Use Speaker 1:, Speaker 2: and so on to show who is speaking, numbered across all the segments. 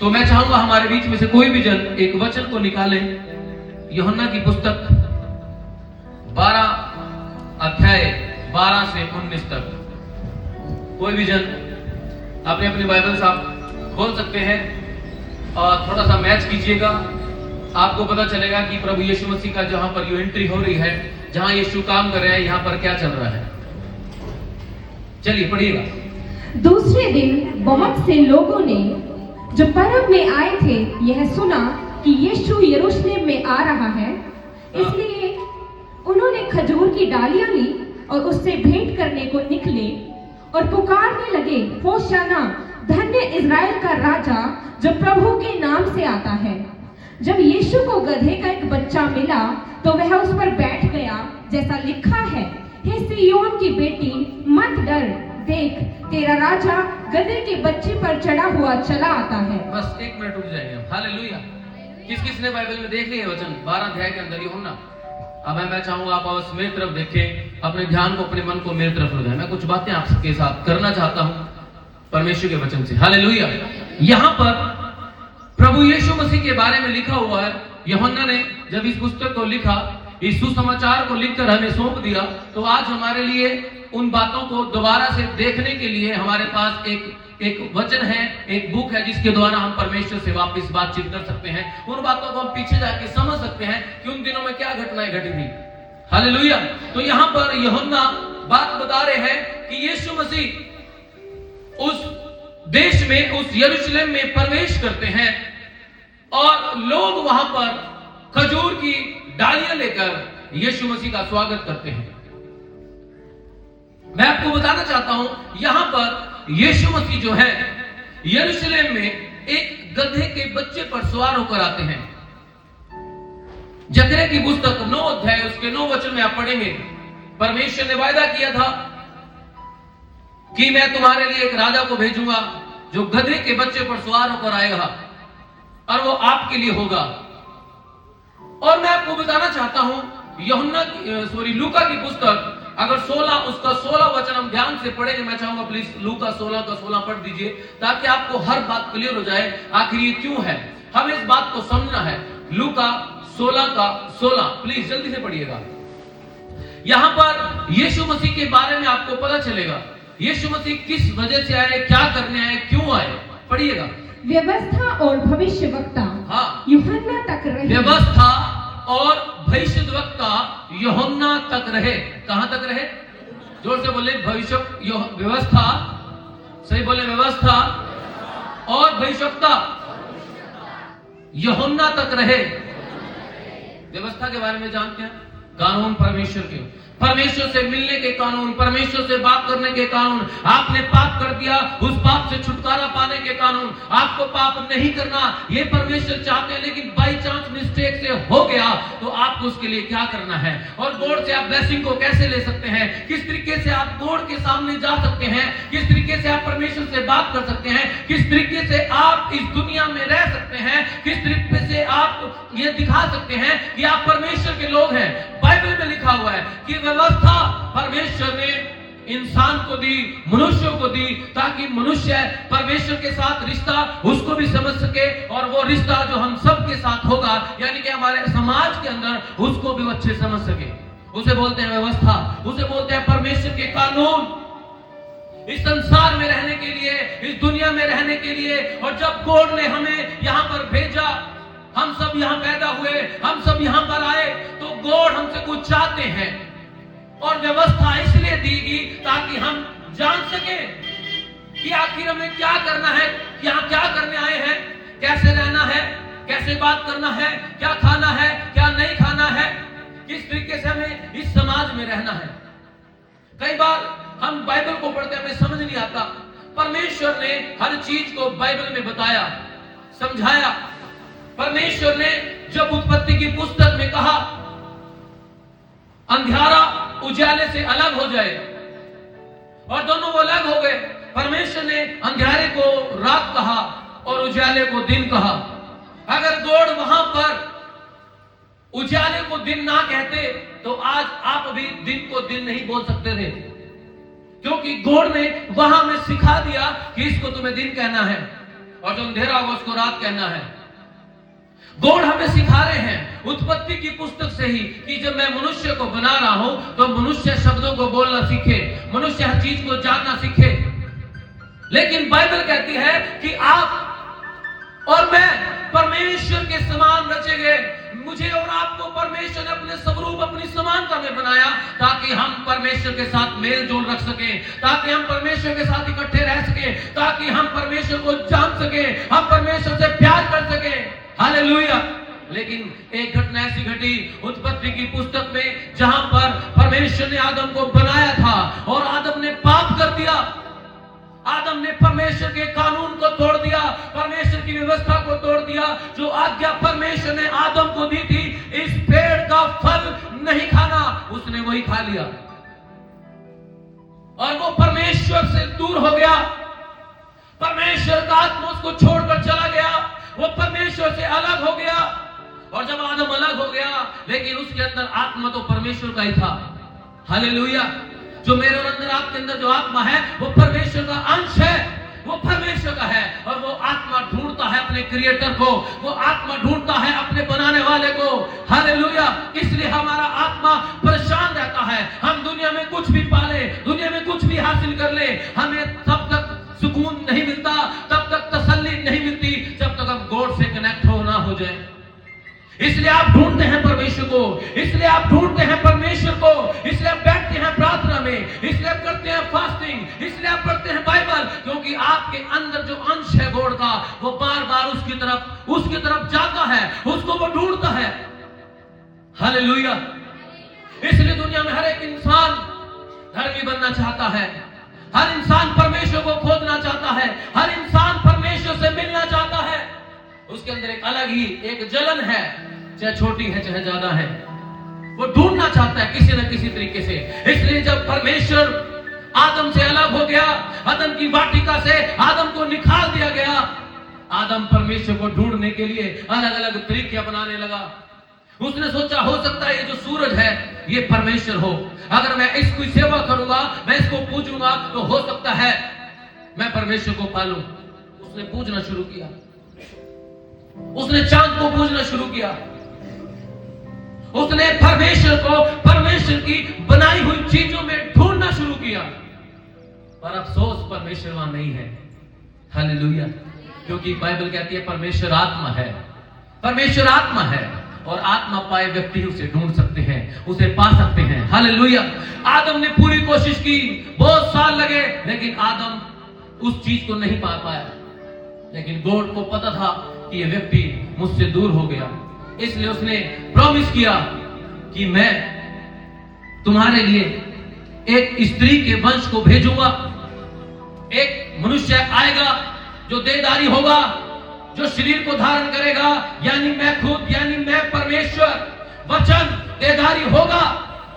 Speaker 1: तो मैं चाहूंगा हमारे बीच में से कोई भी जन एक वचन को निकाले, यूहन्ना की पुस्तक 12 अध्याय 12 से 19 तक। कोई भी जन अपने अपनी बाइबल आप खोल सकते हैं और थोड़ा सा मैच कीजिएगा। आपको पता चलेगा कि प्रभु यीशु मसीह का जहां पर एंट्री हो रही है, जहां यीशु काम कर रहे हैं, यहां पर क्या चल रहा है। चलिए पढ़िएगा।
Speaker 2: दूसरे दिन बहुत से लोगों ने जो पर्व में आए थे यह सुना कि यीशु यरूशलेम में आ रहा है, इसलिए उन्होंने खजूर की डालियां ली और उससे भेंट करने को निकले और पुकारने लगे, होशाना, धन्य इज़राइल का राजा जो प्रभु के नाम से आता है। जब यीशु को गधे का एक बच्चा मिला तो वह उस पर बैठ गया, जैसा लिखा है, हे सिय्योन की बेटी, मत डर, देख तेरा राजा गधे के बच्चे पर चढ़ा हुआ चला आता है।
Speaker 1: बस एक मिनट रुक जाएंगे हम। हालेलुया। किस किस ने बाइबल में देख लिया वचन 12 अध्याय के अंदर यूहन्ना? अब मैं चाहूंगा आप बस मेरी तरफ देखें, अपने ध्यान को, अपने मन को मेरी तरफ लगाएं। मैं कुछ बातें आपके साथ करना चाहता हूं परमेश्वर के वचन से। हालेलुया। यहां पर प्रभु यीशु मसीह के बारे में लिखा हुआ है। यूहन्ना ने जब इस पुस्तक को लिखा, इस सुसमाचार को लिखकर हमें सौंप दिया, तो आज हमारे लिए उन बातों को दोबारा से देखने के लिए हमारे पास एक वचन है, एक बुक है, जिसके द्वारा हम परमेश्वर से वापस बातचीत कर सकते हैं। उन बातों को हम पीछे जाके समझ सकते हैं कि उन दिनों में क्या घटनाएं घटी थी। हालेलुया। तो यहां पर यूहन्ना बात बता रहे हैं कि यीशु मसीह उस देश में, उस यरूशलेम में प्रवेश करते हैं और लोग वहां पर खजूर की डालियां लेकर यीशु मसीह का स्वागत करते हैं। मैं आपको बताना चाहता हूं, यहां पर यीशु मसीह जो है यरूशलेम में एक गधे के बच्चे पर सवार होकर आते हैं। जकरिया की पुस्तक 9 अध्याय उसके 9 वचन में आप पढ़ेंगे, परमेश्वर ने वायदा किया था कि मैं तुम्हारे लिए एक राजा को भेजूंगा जो गधे के बच्चे पर सवार होकर आएगा और वो आपके लिए होगा। और मैं आपको बताना चाहता हूं, लूका की पुस्तक अगर 16 उसका 16 वचन हम ध्यान से पढ़ेंगे। मैं चाहूंगा प्लीज लूका 16 का 16 पढ़ दीजिए, ताकि आपको हर बात क्लियर हो जाए आखिर ये क्यों है। हमें इस बात को समझना है। लूका 16 का 16 प्लीज जल्दी से पढ़िएगा। यहां पर यीशु मसीह के बारे में आपको पता चलेगा, यीशु मसीह किस वजह से आए, क्या करने आए, क्यों आए। पढ़िएगा।
Speaker 2: व्यवस्था और भविष्यवक्ता यूहन्ना तक रहे।
Speaker 1: व्यवस्था और भविष्यवक्ता यूहन्ना तक रहे। कहां तक रहे? जोर से बोले। व्यवस्था, सही बोले, व्यवस्था और भविष्यवक्ता यूहन्ना तक रहे। व्यवस्था के बारे में जानते हैं, कानून परमेश्वर के, परमेश्वर से मिलने के कानून, परमेश्वर से बात करने के कानून। आपने पाप कर दिया, उस पाप से छुटकारा पाने के कानून। आपको पाप नहीं करना ये परमेश्वर चाहते हैं, लेकिन बाई चांस मिस्टेक से हो गया तो आपको उसके लिए क्या करना है, और गॉड से आप ब्लेसिंग को कैसे ले सकते हैं, किस तरीके से आप गॉड के सामने जा सकते हैं, किस तरीके से आप परमेश्वर से बात कर सकते हैं, किस तरीके से आप इस दुनिया में रह सकते हैं, किस तरीके से आप ये दिखा सकते हैं कि आप परमेश्वर के लोग हैं। बाइबल में लिखा हुआ है कि व्यवस्था परमेश्वर ने इंसान को दी, मनुष्यों को दी, ताकि मनुष्य परमेश्वर के साथ रिश्ता उसको भी समझ सके, और वो रिश्ता जो हम सब के साथ होगा, यानी कि हमारे समाज के अंदर, उसको भी अच्छे समझ सके। उसे बोलते हैं व्यवस्था, उसे बोलते हैं परमेश्वर के कानून। इस संसार में रहने के लिए, इस दुनिया में रहने के लिए, और जब गॉड ने हमें यहां पर भेजा, हम सब यहां पैदा हुए, हम सब यहां पर आए, तो गॉड हमसे कुछ चाहते हैं, और व्यवस्था इसलिए दी गई ताकि हम जान सके कि आखिर हमें क्या करना है, यहां क्या करने आए हैं, कैसे रहना है, कैसे बात करना है, क्या खाना है, क्या नहीं खाना है, किस तरीके से हमें इस समाज में रहना है। कई बार हम बाइबल को पढ़ते हमें समझ नहीं आता। परमेश्वर ने हर चीज को बाइबल में बताया, समझाया। परमेश्वर ने जब उत्पत्ति की पुस्तक में कहा अंधियारा उजाले से अलग हो जाए, और दोनों वो अलग हो गए। परमेश्वर ने अंधियारे को रात कहा और उजाले को दिन कहा। अगर गॉड वहां पर उजाले को दिन ना कहते तो आज आप भी दिन को दिन नहीं बोल सकते थे, क्योंकि गॉड ने वहां में सिखा दिया कि इसको तुम्हें दिन कहना है। और जो अंधेरा होगा उसको रात कहना है। गॉड हमें सिखा रहे हैं उत्पत्ति की पुस्तक से ही कि जब मैं मनुष्य को बना रहा हूं तो मनुष्य शब्दों को बोलना सीखे, मनुष्य हर चीज को जानना सीखे। लेकिन बाइबल कहती है कि आप और मैं परमेश्वर के समान रचे गए। मुझे और आपको परमेश्वर ने अपने स्वरूप, अपनी समानता में बनाया ताकि हम परमेश्वर के साथ मेल जोल रख सके, ताकि हम परमेश्वर के साथ इकट्ठे रह सके, ताकि हम परमेश्वर को जान सके, हम परमेश्वर से प्यार कर सके। हालेलुया। लेकिन एक घटना ऐसी घटी उत्पत्ति की पुस्तक में जहां पर परमेश्वर ने आदम को बनाया था और आदम ने पाप कर दिया। आदम ने परमेश्वर के कानून को तोड़ दिया, परमेश्वर की व्यवस्था को तोड़ दिया। जो आज्ञा परमेश्वर ने आदम को दी थी, इस पेड़ का फल नहीं खाना, उसने वही खा लिया और वो परमेश्वर से दूर हो गया। परमेश्वर का आत्मा उसको छोड़कर चला गया, वो परमेश्वर से अलग हो गया। और जब आदम अलग हो गया, लेकिन उसके अंदर आत्मा तो परमेश्वर का ही था। हालेलुया। जो मेरे और अंदर, आपके अंदर जो आत्मा है वो परमेश्वर का अंश है, वो परमेश्वर का है। और वो आत्मा ढूंढता है अपने क्रिएटर को, वो आत्मा ढूंढता है अपने बनाने वाले को। हालेलुया। इसलिए हमारा आत्मा परेशान रहता है। हम दुनिया में कुछ भी पाले, दुनिया में कुछ भी हासिल कर ले, हमें तब तक सुकून नहीं मिलता, तब तक तसल्ली नहीं मिलती जब तक हम गॉड से कनेक्ट ना हो जाए। इसलिए आप ढूंढते हैं परमेश्वर को, इसलिए आप ढूंढते हैं परमेश्वर को, इसलिए आप बैठते हैं प्रार्थना में, इसलिए आप करते हैं फास्टिंग, इसलिए आप पढ़ते हैं बाइबल, क्योंकि आपके अंदर जो अंश है गॉड का, वो बार बार उसकी तरफ जाता है, उसको वो ढूंढता है। हालेलुया। इसलिए दुनिया में हर एक इंसान धर्मी बनना चाहता है, हर इंसान परमेश्वर को खोजना चाहता है, हर इंसान परमेश्वर से मिलना चाहता है। उसके अंदर एक अलग ही एक जलन है, चाहे छोटी है चाहे ज्यादा है, वो ढूंढना चाहता है किसी न किसी तरीके से। इसलिए जब परमेश्वर आदम से अलग हो गया, आदम की वाटिका से आदम को निकाल दिया गया, आदम परमेश्वर को ढूंढने के लिए अलग अलग तरीके अपनाने लगा। उसने सोचा हो सकता है ये जो सूरज है ये परमेश्वर हो, अगर मैं इसकी सेवा करूंगा, मैं इसको पूजूंगा, तो हो सकता है मैं परमेश्वर को पालूं। उसने पूजना शुरू किया, उसने चांद को पूजना शुरू किया, उसने परमेश्वर को परमेश्वर की बनाई हुई चीजों में ढूंढना शुरू किया। पर अफसोस परमेश्वर वहां नहीं है। हालेलुया। क्योंकि बाइबल कहती है परमेश्वर आत्मा है, परमेश्वर आत्मा है और आत्मा पाए व्यक्ति उसे ढूंढ सकते हैं, उसे पा सकते हैं। हालेलुया। आदम ने पूरी कोशिश की, बहुत साल लगे, लेकिन आदम उस चीज को नहीं पा पाया। लेकिन गॉड को पता था कि ये व्यक्ति मुझसे दूर हो गया, इसलिए उसने प्रॉमिस किया कि मैं तुम्हारे लिए एक स्त्री के वंश को भेजूंगा, एक मनुष्य आएगा जो देहधारी होगा, जो शरीर को धारण करेगा, यानी मैं खुद, यानी मैं परमेश्वर वचन देहधारी होगा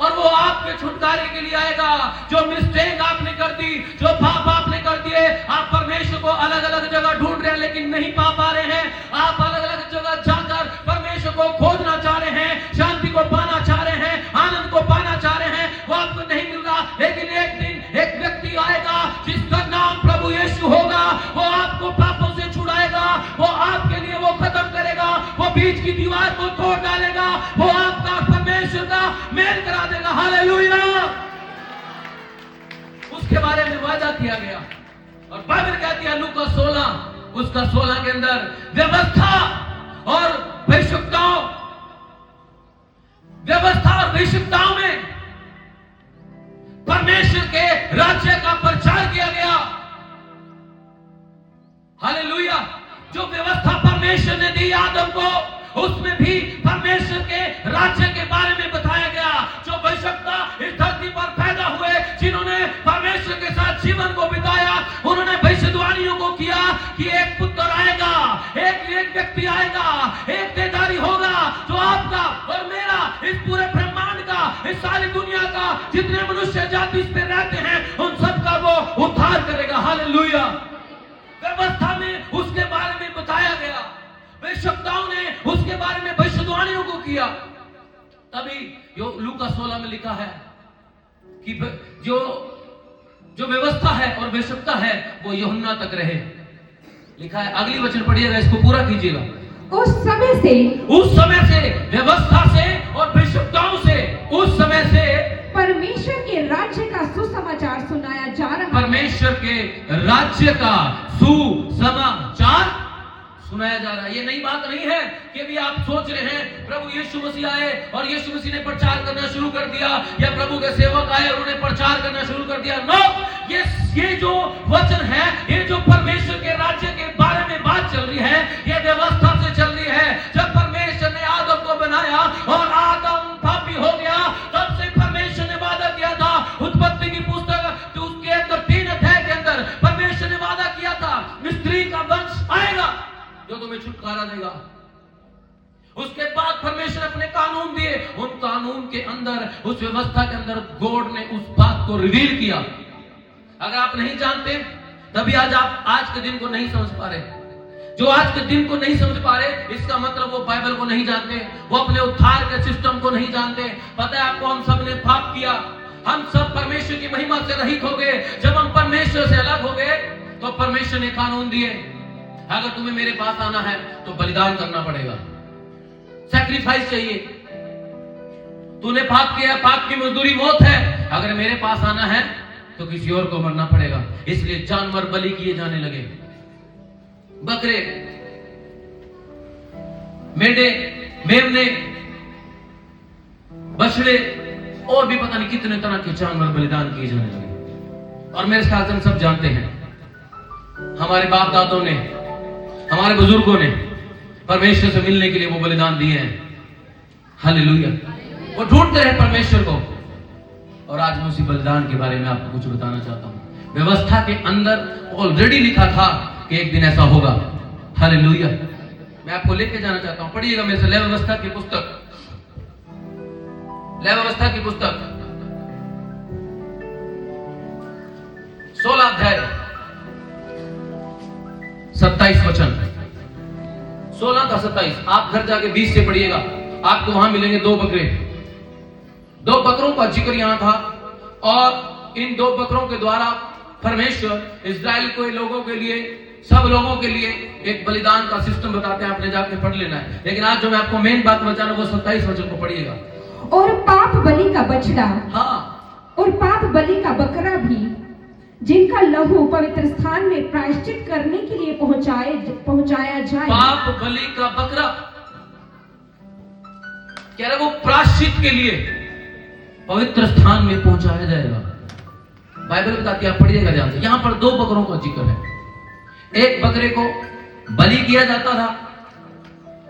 Speaker 1: और वो आपके छुटकारे के लिए आएगा। जो मिस्टेक आपने कर दी, जो पाप आपने कर दिए, आप परमेश्वर को अलग अलग जगह ढूंढ रहे हैं लेकिन नहीं पा रहे हैं, आप अलग अलग जगह जाकर परमेश्वर को खोजना चाह रहे हैं, शांति को पाना चाह रहे हैं, आनंद को पाना चाह रहे हैं, वो आपको नहीं मिल रहा। लेकिन एक दिन एक व्यक्ति आएगा जिसका नाम प्रभु यीशु होगा, वो आपको पापों से छुड़ाएगा, वो आपके लिए वो खत्म करेगा, वो बीच की दीवार को तोड़ डालेगा, वो आपका परमेश्वर का मेल करा देगा। हालेलुया। उसके बारे में वादा किया गया और बाइबल कहती है लूका 16 उसका 16 के अंदर व्यवस्था और भविष्यताओं में परमेश्वर के राज्य का प्रचार किया गया। हालेलुया। जो व्यवस्था परमेश्वर ने दी आदम को, उसमें भी परमेश्वर के राज्य के बारे में बताया गया। जो भविष्यवक्ता इस धरती पर पैदा हुए, जिन्होंने परमेश्वर के साथ जीवन को बिताया, उन्होंने भविष्यवाणियों को किया कि एक पुत्र आएगा, एक व्यक्ति आएगा, एक देहधारी होगा, जो आपका और मेरा, इस पूरे ब्रह्मांड का, इस सारी दुनिया का जितने मनुष्य जाति इस पे रहते हैं, उन सबका वो उद्धार करेगा। हालेलुया। व्यवस्था में उसके बारे में बताया गया, भविष्यवक्ताओं ने उसके बारे में भविष्यवाणियों को किया। तभी लूका 16 में लिखा है कि जो व्यवस्था है और भविष्यवक्ता है वो यूहन्ना तक रहे। लिखा है, अगली वचन पढ़िएगा, इसको पूरा कीजिएगा।
Speaker 2: उस समय से
Speaker 1: व्यवस्था से और भविष्यताओं से, उस समय से
Speaker 2: परमेश्वर के राज्य का सुसमाचार सुनाया जा रहा है।
Speaker 1: परमेश्वर के राज्य का सुसमाचार सुनाया जा रहा है। ये नई बात नहीं है कि अभी आप सोच रहे हैं प्रभु यीशु मसीह आए और यीशु मसीह ने प्रचार करना शुरू कर दिया, या प्रभु के सेवक आए और उन्होंने प्रचार करना शुरू कर दिया। नो, ये जो वचन है, ये जो परमेश्वर के राज्य के बारे में बात चल रही है, ये व्यवस्था से चल रही है। जब परमेश्वर ने आदम को बनाया और आदम पापी हो गया, तब से परमेश्वर ने वादा किया था, उत्पत्ति की पुस्तक तो उसके अंदर 3 अध्याय के अंदर परमेश्वर ने वादा किया था, स्त्री का वंश आएगा जो तुम्हें छुटकारा देगा। उसके बाद परमेश्वर ने अपने कानून दिए, उन कानून के अंदर, उस व्यवस्था के अंदर गॉड ने उस बात को रिवील किया। अगर आप नहीं जानते, तभी आप आज के दिन को नहीं समझ पा रहे। जो आज के दिन को नहीं समझ पा रहे, इसका मतलब वो बाइबल को नहीं जानते, वो अपने उद्धार के सिस्टम को नहीं जानते। पता है आपको, हम सब ने पाप किया, हम सब परमेश्वर की महिमा से रहित हो गए। जब हम परमेश्वर से अलग हो गए, तो परमेश्वर ने कानून दिए, अगर तुम्हें मेरे पास आना है तो बलिदान करना पड़ेगा, सैक्रिफाइस चाहिए। तूने पाप किया, पाप की मजदूरी मौत है, अगर मेरे पास आना है तो किसी और को मरना पड़ेगा। इसलिए जानवर बलि किए जाने लगे, बकरे, मेढे, मेमने, बछड़े और भी पता नहीं कितने तरह के जानवर बलिदान किए जाने लगे। और मेरे ख्याल से हम सब जानते हैं, हमारे बाप दादों ने, हमारे बुजुर्गों ने परमेश्वर से मिलने के लिए वो बलिदान दिए हैं। हालेलुया। वो ढूंढते रहे परमेश्वर को। और आज मैं उसी बलिदान के बारे में आपको कुछ बताना चाहता हूं। व्यवस्था के अंदर ऑलरेडी लिखा था कि एक दिन ऐसा होगा। हालेलुया। मैं आपको लेके जाना चाहता हूं, पढ़िएगा मेरे से लेवी व्यवस्था की पुस्तक, लेवी व्यवस्था की पुस्तक 16 अध्याय 27 वचन, 16 का 27। आप घर जाके 20 से पढ़िएगा, आपको वहां मिलेंगे 2 बकरे। 2 बकरों का जिक्र यहां था, और इन 2 बकरों के द्वारा परमेश्वर इस्राएल के लोगों के लिए, सब लोगों के लिए एक बलिदान का सिस्टम बताते हैं। आपने जाके पढ़ लेना है, लेकिन आज जो मैं आपको मेन बात बताना, वो 27 वचन को पढ़िएगा।
Speaker 2: और पाप बलि का बछड़ा,
Speaker 1: हाँ,
Speaker 2: और पाप बलि का बकरा भी, जिनका लहू पवित्र स्थान में प्रायश्चित करने के लिए पहुंचाया जाए।
Speaker 1: पाप बलि का बकरा कह रहे, वो प्रायश्चित के लिए पवित्र स्थान में पहुंचाया जाएगा। बाइबल बताती है, आप पढ़िएगा ध्यान से। यहां पर 2 बकरों का जिक्र है। एक बकरे को बलि किया जाता था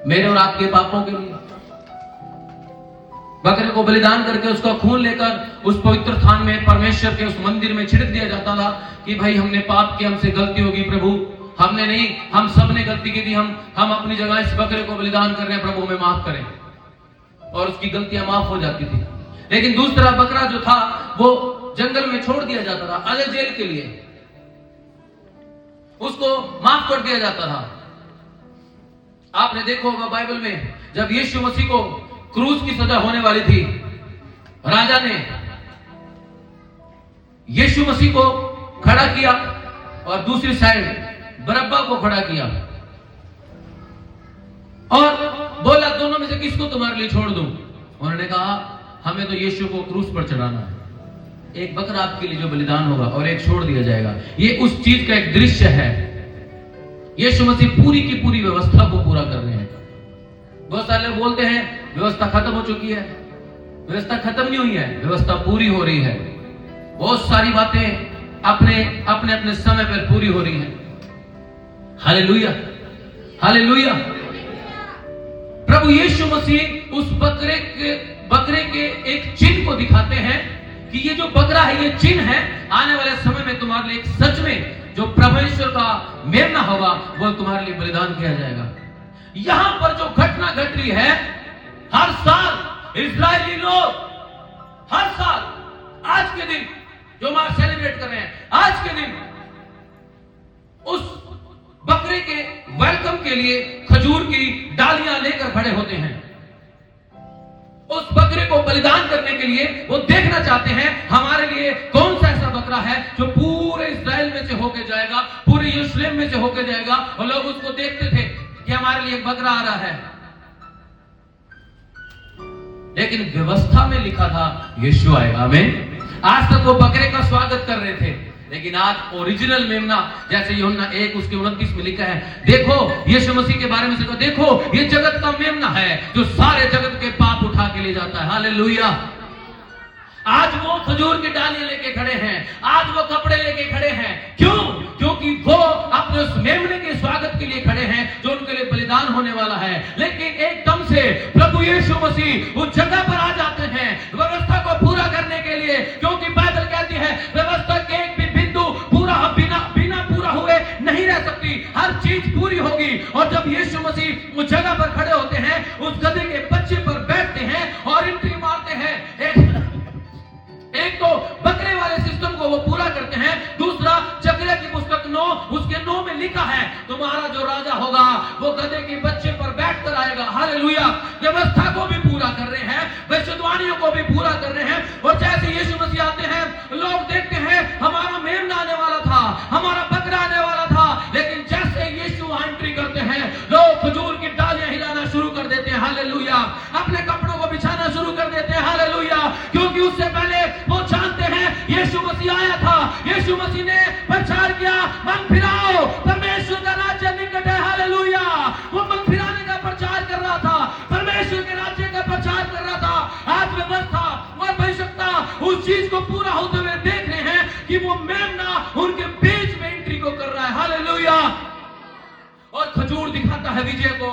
Speaker 1: मेरे और आपके पापों के लिए। बकरे को बलिदान करके उसका खून लेकर उस पवित्र स्थान में, परमेश्वर के उस मंदिर में छिड़क दिया जाता था कि भाई हमने पाप किया, हमसे गलती होगी प्रभु, हमने नहीं, हम सब ने गलती की थी, हम अपनी जगह इस बकरे को बलिदान कर रहे हैं, प्रभु हमें माफ करें। और उसकी गलतियां माफ हो जाती थी। लेकिन दूसरा बकरा जो था, वो जंगल में छोड़ दिया जाता था अलग जेल के लिए, उसको माफ कर दिया जाता था। आपने देखा होगा बाइबल में, जब यीशु मसीह को क्रूस की सजा होने वाली थी, राजा ने यीशु मसीह को खड़ा किया और दूसरी साइड बरब्बा को खड़ा किया और बोला, दोनों में से किसको तुम्हारे लिए छोड़ दूं? उन्होंने कहा, हमें तो यीशु को क्रूस पर चढ़ाना है, एक बकरा आपके लिए जो बलिदान होगा और एक छोड़ दिया जाएगा। ये उस चीज का एक दृश्य है। यीशु मसीह पूरी की पूरी व्यवस्था को पूरा कर रहे हैं। बहुत सारे लोग बोलते हैं व्यवस्था खत्म हो चुकी है। व्यवस्था खत्म नहीं हुई है, व्यवस्था पूरी हो रही है। बहुत सारी बातें अपने अपने समय पर पूरी हो रही हैं। Hallelujah, hallelujah. प्रभु यीशु मसीह उस बकरे के एक चिन्ह को दिखाते हैं कि ये जो बकरा है, ये चिन्ह है, आने वाले समय में तुम्हारे लिए सच में जो परमेश्वर का मेमना होगा, वो तुम्हारे लिए बलिदान किया जाएगा। यहां पर जो घटना घट रही है, हर साल इस्राएली लोग, हर साल आज के दिन जो हम सेलिब्रेट कर रहे हैं, आज के दिन उस बकरे के वेलकम के लिए खजूर की डालियां लेकर खड़े होते हैं। उस बकरे को बलिदान करने के लिए वो देखना चाहते हैं हमारे लिए कौन सा ऐसा बकरा है जो पूरे इस्राएल में से होके जाएगा, पूरे यरूशलेम में से होके जाएगा, और लोग उसको देखते थे कि हमारे लिए एक बकरा आ रहा है। लेकिन व्यवस्था में लिखा था यीशु आएगा। आमीन। आज तक वो बकरे का स्वागत कर रहे थे, लेकिन आज ओरिजिनल मेमना, जैसे यूहन्ना 1 उसके 29 में लिखा है, देखो यीशु मसीह के बारे में से, देखो ये जगत का मेमना है जो सारे जगत के पाप उठा के ले जाता है। हालेलुया। आज वो खजूर की डालियां लेके खड़े हैं, आज वो कपड़े लेके खड़े हैं। क्यों? क्योंकि वो अपने उस मेमने के स्वागत के लिए खड़े हैं जो उनके लिए बलिदान होने वाला है। लेकिन एकदम से प्रभु यीशु मसीह उस जगह पर आ जाते हैं व्यवस्था को पूरा करने के लिए, क्योंकि बाइबल कहती है व्यवस्था के एक भी बिंदु पूरा बिना पूरा हुए नहीं रह सकती, हर चीज पूरी होगी। और जब यीशु मसीह उस जगह पर खड़े होते हैं, उस गधे के बच्चे पर बैठते हैं और एंट्री मारते हैं, एक तो बकरे वाले सिस्टम को वो पूरा करते हैं, दूसरा जकरिया की पुस्तक 9 उसके 9 में लिखा है तुम्हारा जो राजा होगा वो गधे के बच्चे पर बैठकर आएगा। हालेलुया। व्यवस्था को भी पूरा कर रहे हैं, भविष्यवाणियों को भी पूरा कर रहे हैं। और जैसे यीशु मसीह आते हैं, लोग देखते हैं हमारा मेमना आने वाला था, हमारा बकरा आने वाला था, लेकिन जैसे यीशु एंट्री करते हैं, लोग खजूर की डालियां हिलाना शुरू कर देते हैं। हालेलुया। अपने कपड़ों को बिछाना शुरू कर देते हैं। हालेलुया। क्योंकि उससे पहले वो जानते हैं यीशु मसीह आया था, यीशु मसीह ने प्रचार किया मन फिराओ परमेश्वर का राज्य निकट है। हालेलुया। वो मन फिराने का प्रचार कर रहा था, परमेश्वर के राज्य का प्रचार कर रहा था। आज व्यवस्था और भविष्यता उस चीज को पूरा होते हुए देख रहे हैं कि वो मेमना उनके बीच में एंट्री को कर रहा है। हालेलुया। और खजूर दिखाता है विजय को।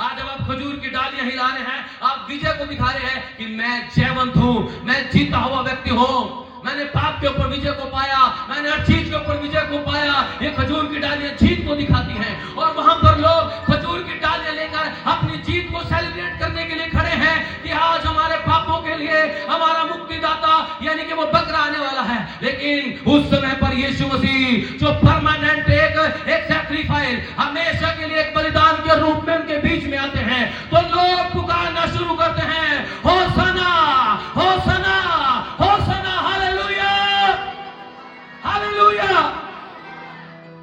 Speaker 1: आज जब आप खजूर की डालियां हिला रहे हैं, आप विजय को दिखा रहे हैं कि मैं जयवंत हूं, मैं जीता हुआ व्यक्ति हूं, मैंने पाप के ऊपर विजय को पाया, मैंने हर चीज के ऊपर विजय को पाया। ये खजूर की डालियां जीत को दिखाती हैं, और वहां पर लोग खजूर की डालियां लेकर अपनी जीत को सेलिब्रेट करने के लिए खड़े हैं कि आज हमारे पापों के लिए हमारा मुक्तिदाता यानी कि वो बकरा आने वाला है। लेकिन उस समय पर यीशु मसीह जो परमानेंट एक सैक्रिफाइस, हमेशा के लिए एक बलिदान के रूप में उनके बीच में आते हैं, तो लोग पुकारना शुरू करते हैं होसना होसना होसना। Hallelujah hallelujah.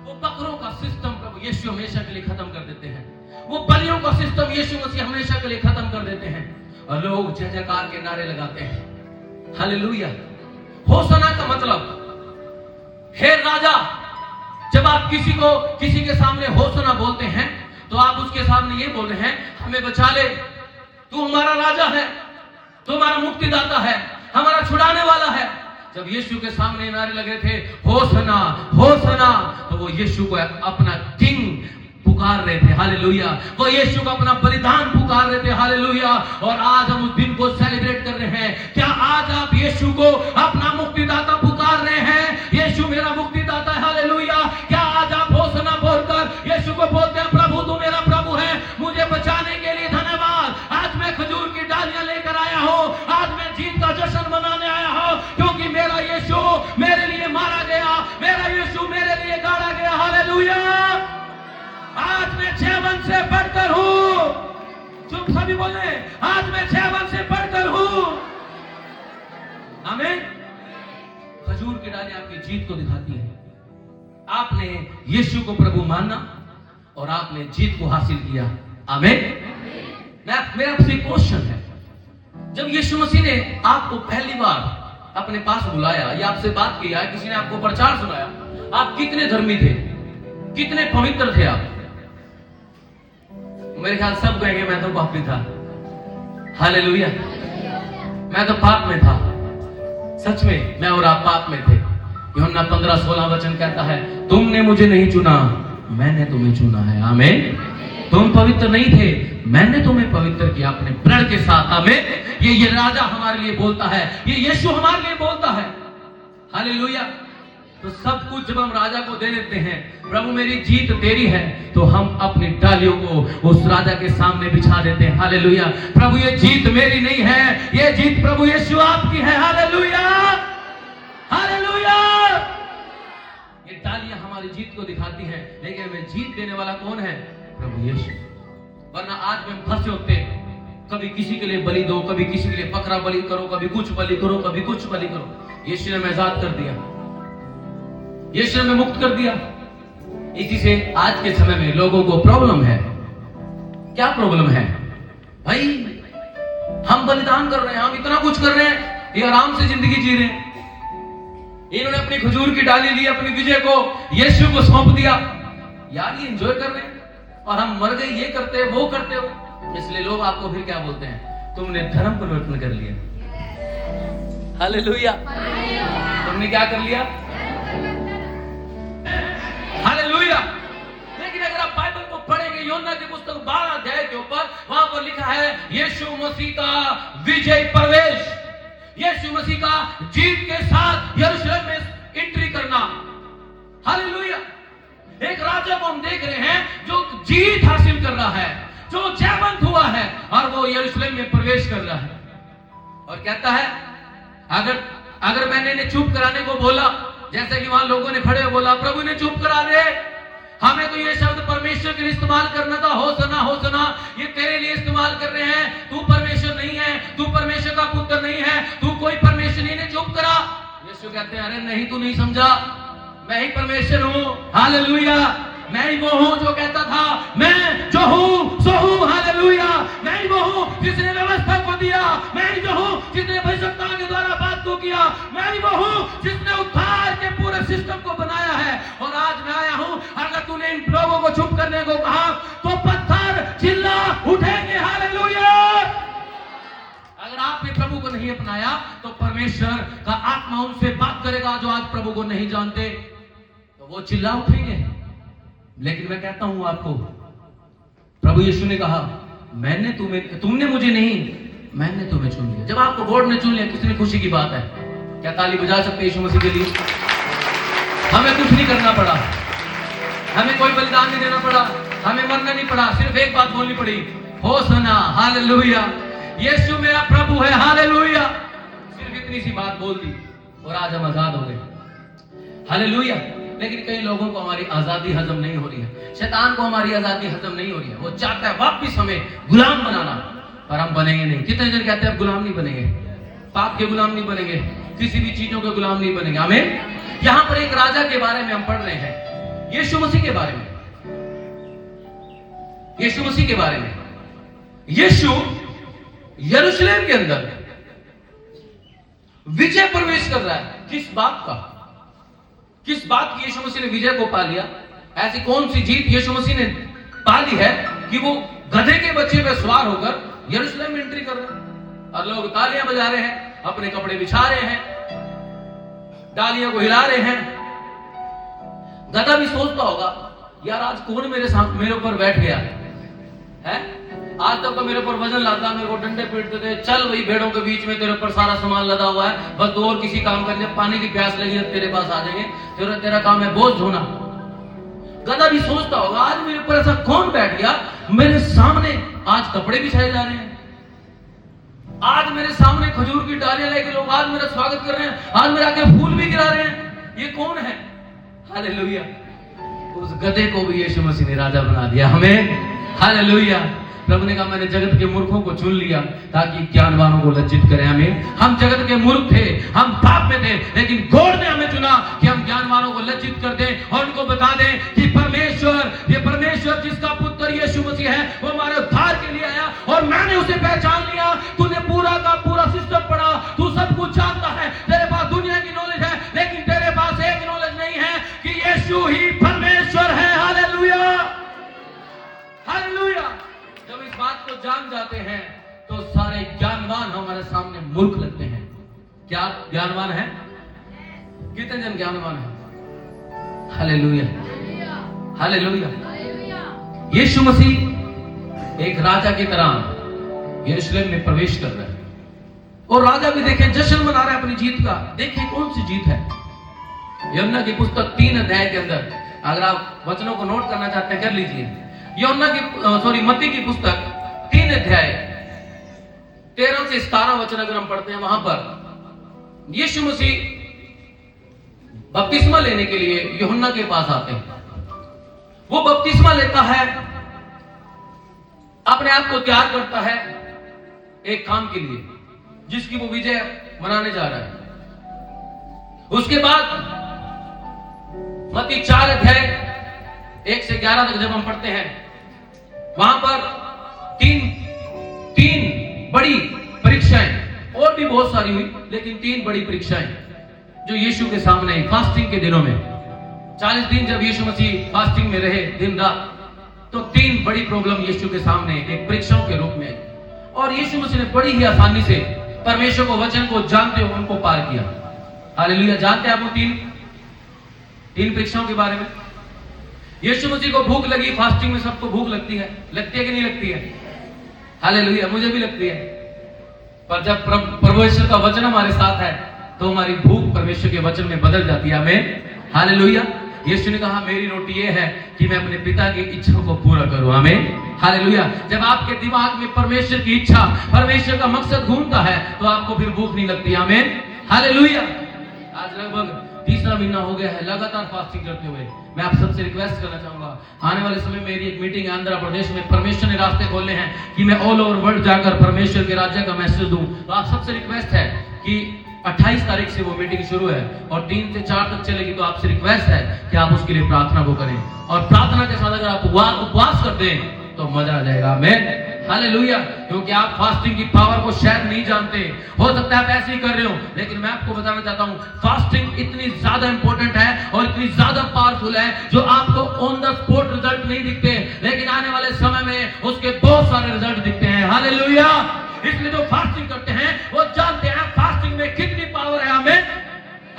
Speaker 1: वो बकरों का सिस्टम प्रभु यीशु हमेशा के लिए खत्म कर देते हैं, वो बलियों का सिस्टम यीशु मसीह हमेशा के लिए खत्म कर देते हैं, और लोग जय जयकार के नारे लगाते हैं। हालेलुया। होसना का मतलब हे राजा। जब आप किसी के सामने होसना बोलते हैं, तो आप उसके सामने ये बोल रहे हैं हमें बचा ले, तू हमारा राजा है, तू हमारा मुक्तिदाता है, हमारा छुड़ाने वाला है। जब यीशु के सामने नारे लगे थे होसना होसना, तो वो यीशु को अपना किंग पुकार रहे थे। हालेलुया। वो यीशु को अपना बलिदान पुकार रहे थे। हालेलुया। और आज हम उस दिन को सेलिब्रेट कर रहे हैं। क्या आज आप यीशु को अपना मुक्तिदाता पुकार रहे हैं? यीशु मेरा मुक्तिदाता है। हालेलुया। क्या आज आप होसना बोलकर यीशु को बोलते हैं प्रभु तू मेरा प्रभु है, मुझे बचाने के लिए धन्यवाद, आज मैं खजूर की डालियां लेकर आया हूं, आज मैं जीत का जश्न मनाने आया हूं, क्योंकि मेरा यीशु मेरे लिए मारा गया, मेरा यीशु मेरे लिए गाड़ा गया। हालेलुया। आज मैं जयवंत से बढ़कर हूं। तुम सभी बोले आज मैं जयवंत से बढ़कर हूं। आमीन। खजूर की डाली आपकी जीत को दिखाती है। आपने यीशु को प्रभु माना और आपने जीत को हासिल किया। आमीन। मेरा आपसे क्वेश्चन है, जब यीशु मसीह ने आपको पहली बार अपने पास बुलाया या आपसे बात किया, किसी ने आपको प्रचार सुनाया, आप कितने धर्मी थे, कितने पवित्र थे आप? मेरे ख्याल सब कहेंगे मैं तो पापी था। हालेलुया। मैं तो पाप में था। सच में मैं और आप पाप में थे। यूहन्ना 15:16 वचन कहता है तुमने मुझे नहीं चुना, मैंने तुम्हें चुना है। आमीन। तुम पवित्र नहीं थे, मैंने तुम्हें पवित्र किया अपने प्रण के साथ। आमीन। ये राजा हमारे लिए बोलता है, ये यीशु हमारे लिए बोलता है। हालेलुया। तो सब कुछ जब हम राजा को दे देते हैं, प्रभु मेरी जीत तेरी है, तो हम अपनी डालियों को उस राजा के सामने बिछा देते हैं। हालेलुया। प्रभु ये जीत मेरी नहीं है, ये जीत प्रभु यीशु आपकी है। Hallelujah hallelujah. ये डालियां हमारी जीत को दिखाती हैं, लेकिन हमें जीत देने वाला कौन है? प्रभु यीशु। वरना आज में फंसे होते, कभी किसी के लिए बलि दो, कभी किसी के लिए बकरा बलि करो, कभी कुछ बलि करो, कभी कुछ बलि करो। यीशु ने आजाद कर दिया। यीशु ने मुक्त कर दिया। इसी से आज के समय में लोगों को प्रॉब्लम है। क्या प्रॉब्लम है भाई? हम बलिदान कर रहे हैं, हम इतना कुछ कर रहे हैं, ये आराम से जिंदगी जी रहे हैं। इन्होंने अपनी खजूर की डाली ली, अपनी विजय को यीशु को सौंप दिया। यार ये एंजॉय कर रहे हैं और हम मर गए, ये करते हो वो करते हो। इसलिए लोग आपको फिर क्या बोलते हैं? तुमने धर्म परिवर्तन कर लिया। हालेलुया। तुमने क्या कर लिया? हालेलुया। लेकिन अगर आप बाइबल को पढ़ेंगे, यूहन्ना की पुस्तक 12 अध्याय के ऊपर, वहां पर लिखा है यीशु मसीह का विजय प्रवेश, यीशु मसीह का जीत के साथ यरूशलेम में एंट्री करना। हालेलुया। एक राजा को हम देख रहे हैं जो जीत हासिल कर रहा है, जो जयवंत हुआ है, और वो यरूशलेम में प्रवेश कर रहा है और कहता है अगर मैंने इन्हें चुप कराने को बोला, जैसे कि वहां लोगों ने खड़े बोला प्रभु ने चुप करा दे, हमें तो ये शब्द परमेश्वर के लिए इस्तेमाल करना था, होसना होसना, ये तेरे लिए इस्तेमाल कर रहे हैं। तू परमेश्वर नहीं है, तू परमेश्वर का पुत्र नहीं है, तू कोई परमेश्वर नहीं, इन्हें चुप करा। यीशु कहते हैं अरे नहीं, तू नहीं समझा, मैं ही परमेश्वर हूं। हालेलुया। मैं ही वो हूं जो कहता था मैं जो हूं सो हूं। हालेलुया। मैं ही वो हूं जिसने व्यवस्था को दिया, मैं ही जो हूं जिसने भविष्यवक्ताओं के द्वारा बात को किया, मैं ही वो हूं जिसने उद्धार के पूरे सिस्टम को बनाया है। और आज मैं आया हूं, अगर तूने इन लोगों को चुप करने को कहा तो पत्थर चिल्ला उठेंगे। हालेलुया। अगर आपने प्रभु को नहीं अपनाया तो परमेश्वर का आत्मा उनसे बात करेगा जो आज प्रभु को नहीं जानते, तो वो चिल्ला उठेंगे। लेकिन मैं कहता हूं आपको, प्रभु यीशु ने कहा तुमने मुझे नहीं, मैंने तुम्हें चुन लिया। जब आपको गॉड ने चुन लिया, कितनी खुशी की बात है। क्या ताली बजा सकते यीशु मसीह के लिए? हमें कुछ नहीं करना पड़ा, हमें कोई बलिदान नहीं देना पड़ा, हमें मरना नहीं पड़ा, सिर्फ एक बात बोलनी पड़ी, होसना। हालेलुया। यीशु मेरा प्रभु है। हालेलुया। सिर्फ इतनी सी बात बोल दी और आज हम आजाद हो गए। हालेलुया। लेकिन कई लोगों को हमारी आजादी हजम नहीं हो रही है, शैतान को हमारी आजादी हजम नहीं हो रही है। वो चाहता है वापस हमें गुलाम बनाना, पर हम बनेंगे नहीं। कितने जन कहते हैं अब गुलाम नहीं बनेंगे, पाप के गुलाम नहीं बनेंगे, किसी भी चीजों के गुलाम नहीं बनेंगे। आमीन। यहां पर एक राजा के बारे में हम पढ़ रहे हैं, यीशु मसीह के बारे में, यीशु मसीह के बारे में। यीशु यरूशलेम के अंदर विजय प्रवेश कर रहा है। किस बात का? किस बात की यीशु मसीह ने विजय को पा लिया? ऐसी कौन सी जीत यीशु मसीह ने पा ली है कि वो गधे के बच्चे पे सवार होकर यरूशलेम में एंट्री कर रहे हैं और लोग तालियां बजा रहे हैं, अपने कपड़े बिछा रहे हैं, डालियों को हिला रहे हैं। गधा भी सोचता होगा यार आज कौन मेरे ऊपर बैठ गया है? आज तक तो मेरे ऊपर वजन लाता, मेरे को डंडे पीटते थे, चल वही भेड़ों के बीच में तेरे ऊपर सारा सामान लदा हुआ है, बस तो और किसी काम कर ले, पानी की प्यास लगी है तेरे पास आ जाएंगे, तेरा काम है बोझ ढोना। गधा भी सोचता होगा आज मेरे ऊपर ऐसा कौन बैठ गया, मेरे सामने आज कपड़े बिछाए जा रहे हैं, आज मेरे सामने खजूर की डालियां लेके लोग आज मेरा स्वागत कर रहे हैं, आज मेरे आगे फूल भी गिरा रहे हैं, ये कौन है? हालेलुया। उस गधे को भी यीशु मसीह ने राजा बना दिया। हमें हालेलुया। प्रभु ने कहा मैंने जगत के मूर्खों को चुन लिया ताकि ज्ञानवानों को लज्जित करें। हमें, हम जगत के मूर्ख थे, हम पाप में थे, लेकिन गॉड ने हमें चुना कि हम ज्ञानवानों को लज्जित कर दें और उनको बता दें कि ये परमेश्वर जिसका पुत्र यीशु मसीह है वो हमारे उद्धार के लिए आया और मैंने उसे पहचान लिया। तूने पूरा का पूरा सिस्टम पढ़ा, तू सब कुछ जानता है, तेरे पास दुनिया की नॉलेज है, लेकिन तेरे पास एक नॉलेज नहीं है कि यीशु ही परमेश्वर है। हालेलुया। हालेलुया। जब इस बात को जान जाते हैं तो सारे ज्ञानवान हमारे सामने मूर्ख लगते हैं। क्या ज्ञानवान है? कितने जन ज्ञानवान है? हालेलुया। हालेलुया। यीशु मसीह एक राजा की तरह यरूशलेम में प्रवेश कर रहा है और राजा भी देखें जश्न मना रहा है अपनी जीत का। देखिए कौन सी जीत है। यूहन्ना की पुस्तक 3 अध्याय के अंदर, अगर आप वचनों को नोट करना चाहते हैं कर लीजिए। मत्ती की पुस्तक 3 अध्याय 13 से 17 वचन अगर हम पढ़ते हैं, वहां पर यीशु मसीह बपतिस्मा लेने के लिए यूहन्ना के पास आते हैं। वो बपतिस्मा लेता है, अपने आप को तैयार करता है एक काम के लिए जिसकी वो विजय मनाने जा रहा है। उसके बाद मत्ती 4 अध्याय 1 से 11 तक जब हम पढ़ते हैं, वहां पर तीन बड़ी परीक्षाएं, और भी बहुत सारी हुई, लेकिन 3 बड़ी परीक्षाएं जो यीशु के सामने फास्टिंग के दिनों में 40 दिन जब यीशु मसीह फास्टिंग में रहे दिन रात, तो 3 बड़ी प्रॉब्लम यीशु के सामने एक परीक्षाओं के रूप में, और यीशु मसीह ने बड़ी ही आसानी से परमेश्वर को वचन को जानते हुए उनको पार किया। हालेलुया। जानते हैं आप वो तीन परीक्षाओं के बारे में? यीशु मसीह को भूख लगी, फास्टिंग में सबको भूख लगती है कि नहीं लगती है? हालेलुया। मुझे भी लगती है, पर जब परमेश्वर का वचन हमारे साथ है तो हमारी भूख परमेश्वर के वचन में बदल जाती है। आमीन। हालेलुया। यीशु ने कहा मेरी रोटी ये है कि मैं अपने पिता की इच्छा को पूरा करूं। आमीन। हालेलुया। जब आपके दिमाग में परमेश्वर की इच्छा, परमेश्वर का मकसद घूमता है तो आपको फिर भूख नहीं लगती। आमीन। हालेलुया। आज लगभग 3रा महीना हो गया है लगातार फास्टिंग करते हुए। मैं आप सबसे रिक्वेस्ट करना चाहूंगा, आने वाले समय मेरी एक मीटिंग है आंध्र प्रदेश में। परमेश्वर ने रास्ते खोले हैं कि मैं ऑल ओवर वर्ल्ड जाकर परमेश्वर के राज्य का मैसेज दूं। तो आप सबसे रिक्वेस्ट है कि 28 तारीख से वो मीटिंग शुरू है और 3 से 4 तक चलेगी। तो आपसे रिक्वेस्ट है कि आप उसके लिए प्रार्थना को करें, और प्रार्थना के साथ अगर आप उपवास करते हैं तो मजा आ जाएगा। आमीन। हालेलुया। क्योंकि आप फास्टिंग की पावर को शायद नहीं जानते, हो सकता है आप ऐसे ही कर रहे हो, लेकिन मैं आपको बताना चाहता हूं फास्टिंग इतनी ज्यादा इंपॉर्टेंट है और इतनी ज्यादा पावरफुल है, जो आपको ऑन द स्पॉट रिजल्ट नहीं दिखते, लेकिन आने वाले समय में उसके बहुत सारे रिजल्ट दिखते हैं। हालेलुया। इसलिए जो फास्टिंग करते हैं वो जानते हैं फास्टिंग में कितनी पावर है। आमीन।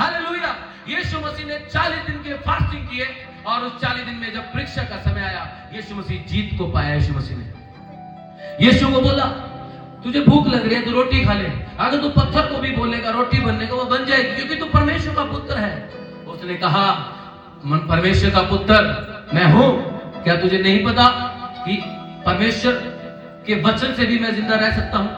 Speaker 1: हालेलुया। यीशु मसीह ने 40 दिन के फास्टिंग किए, और उस 40 दिन में जब परीक्षा का समय आया, यीशु मसीह जीत को पाया। यीशु मसीह ने यीशु को बोला तुझे भूख लग रही है तो रोटी खा ले। अगर तू पत्थर को भी बोलेगा रोटी बनने को, वो बन जाएगी, क्योंकि तू परमेश्वर का पुत्र है। उसने कहा परमेश्वर का पुत्र मैं हूं, क्या तुझे नहीं पता कि परमेश्वर के वचन से भी मैं जिंदा रह सकता हूं?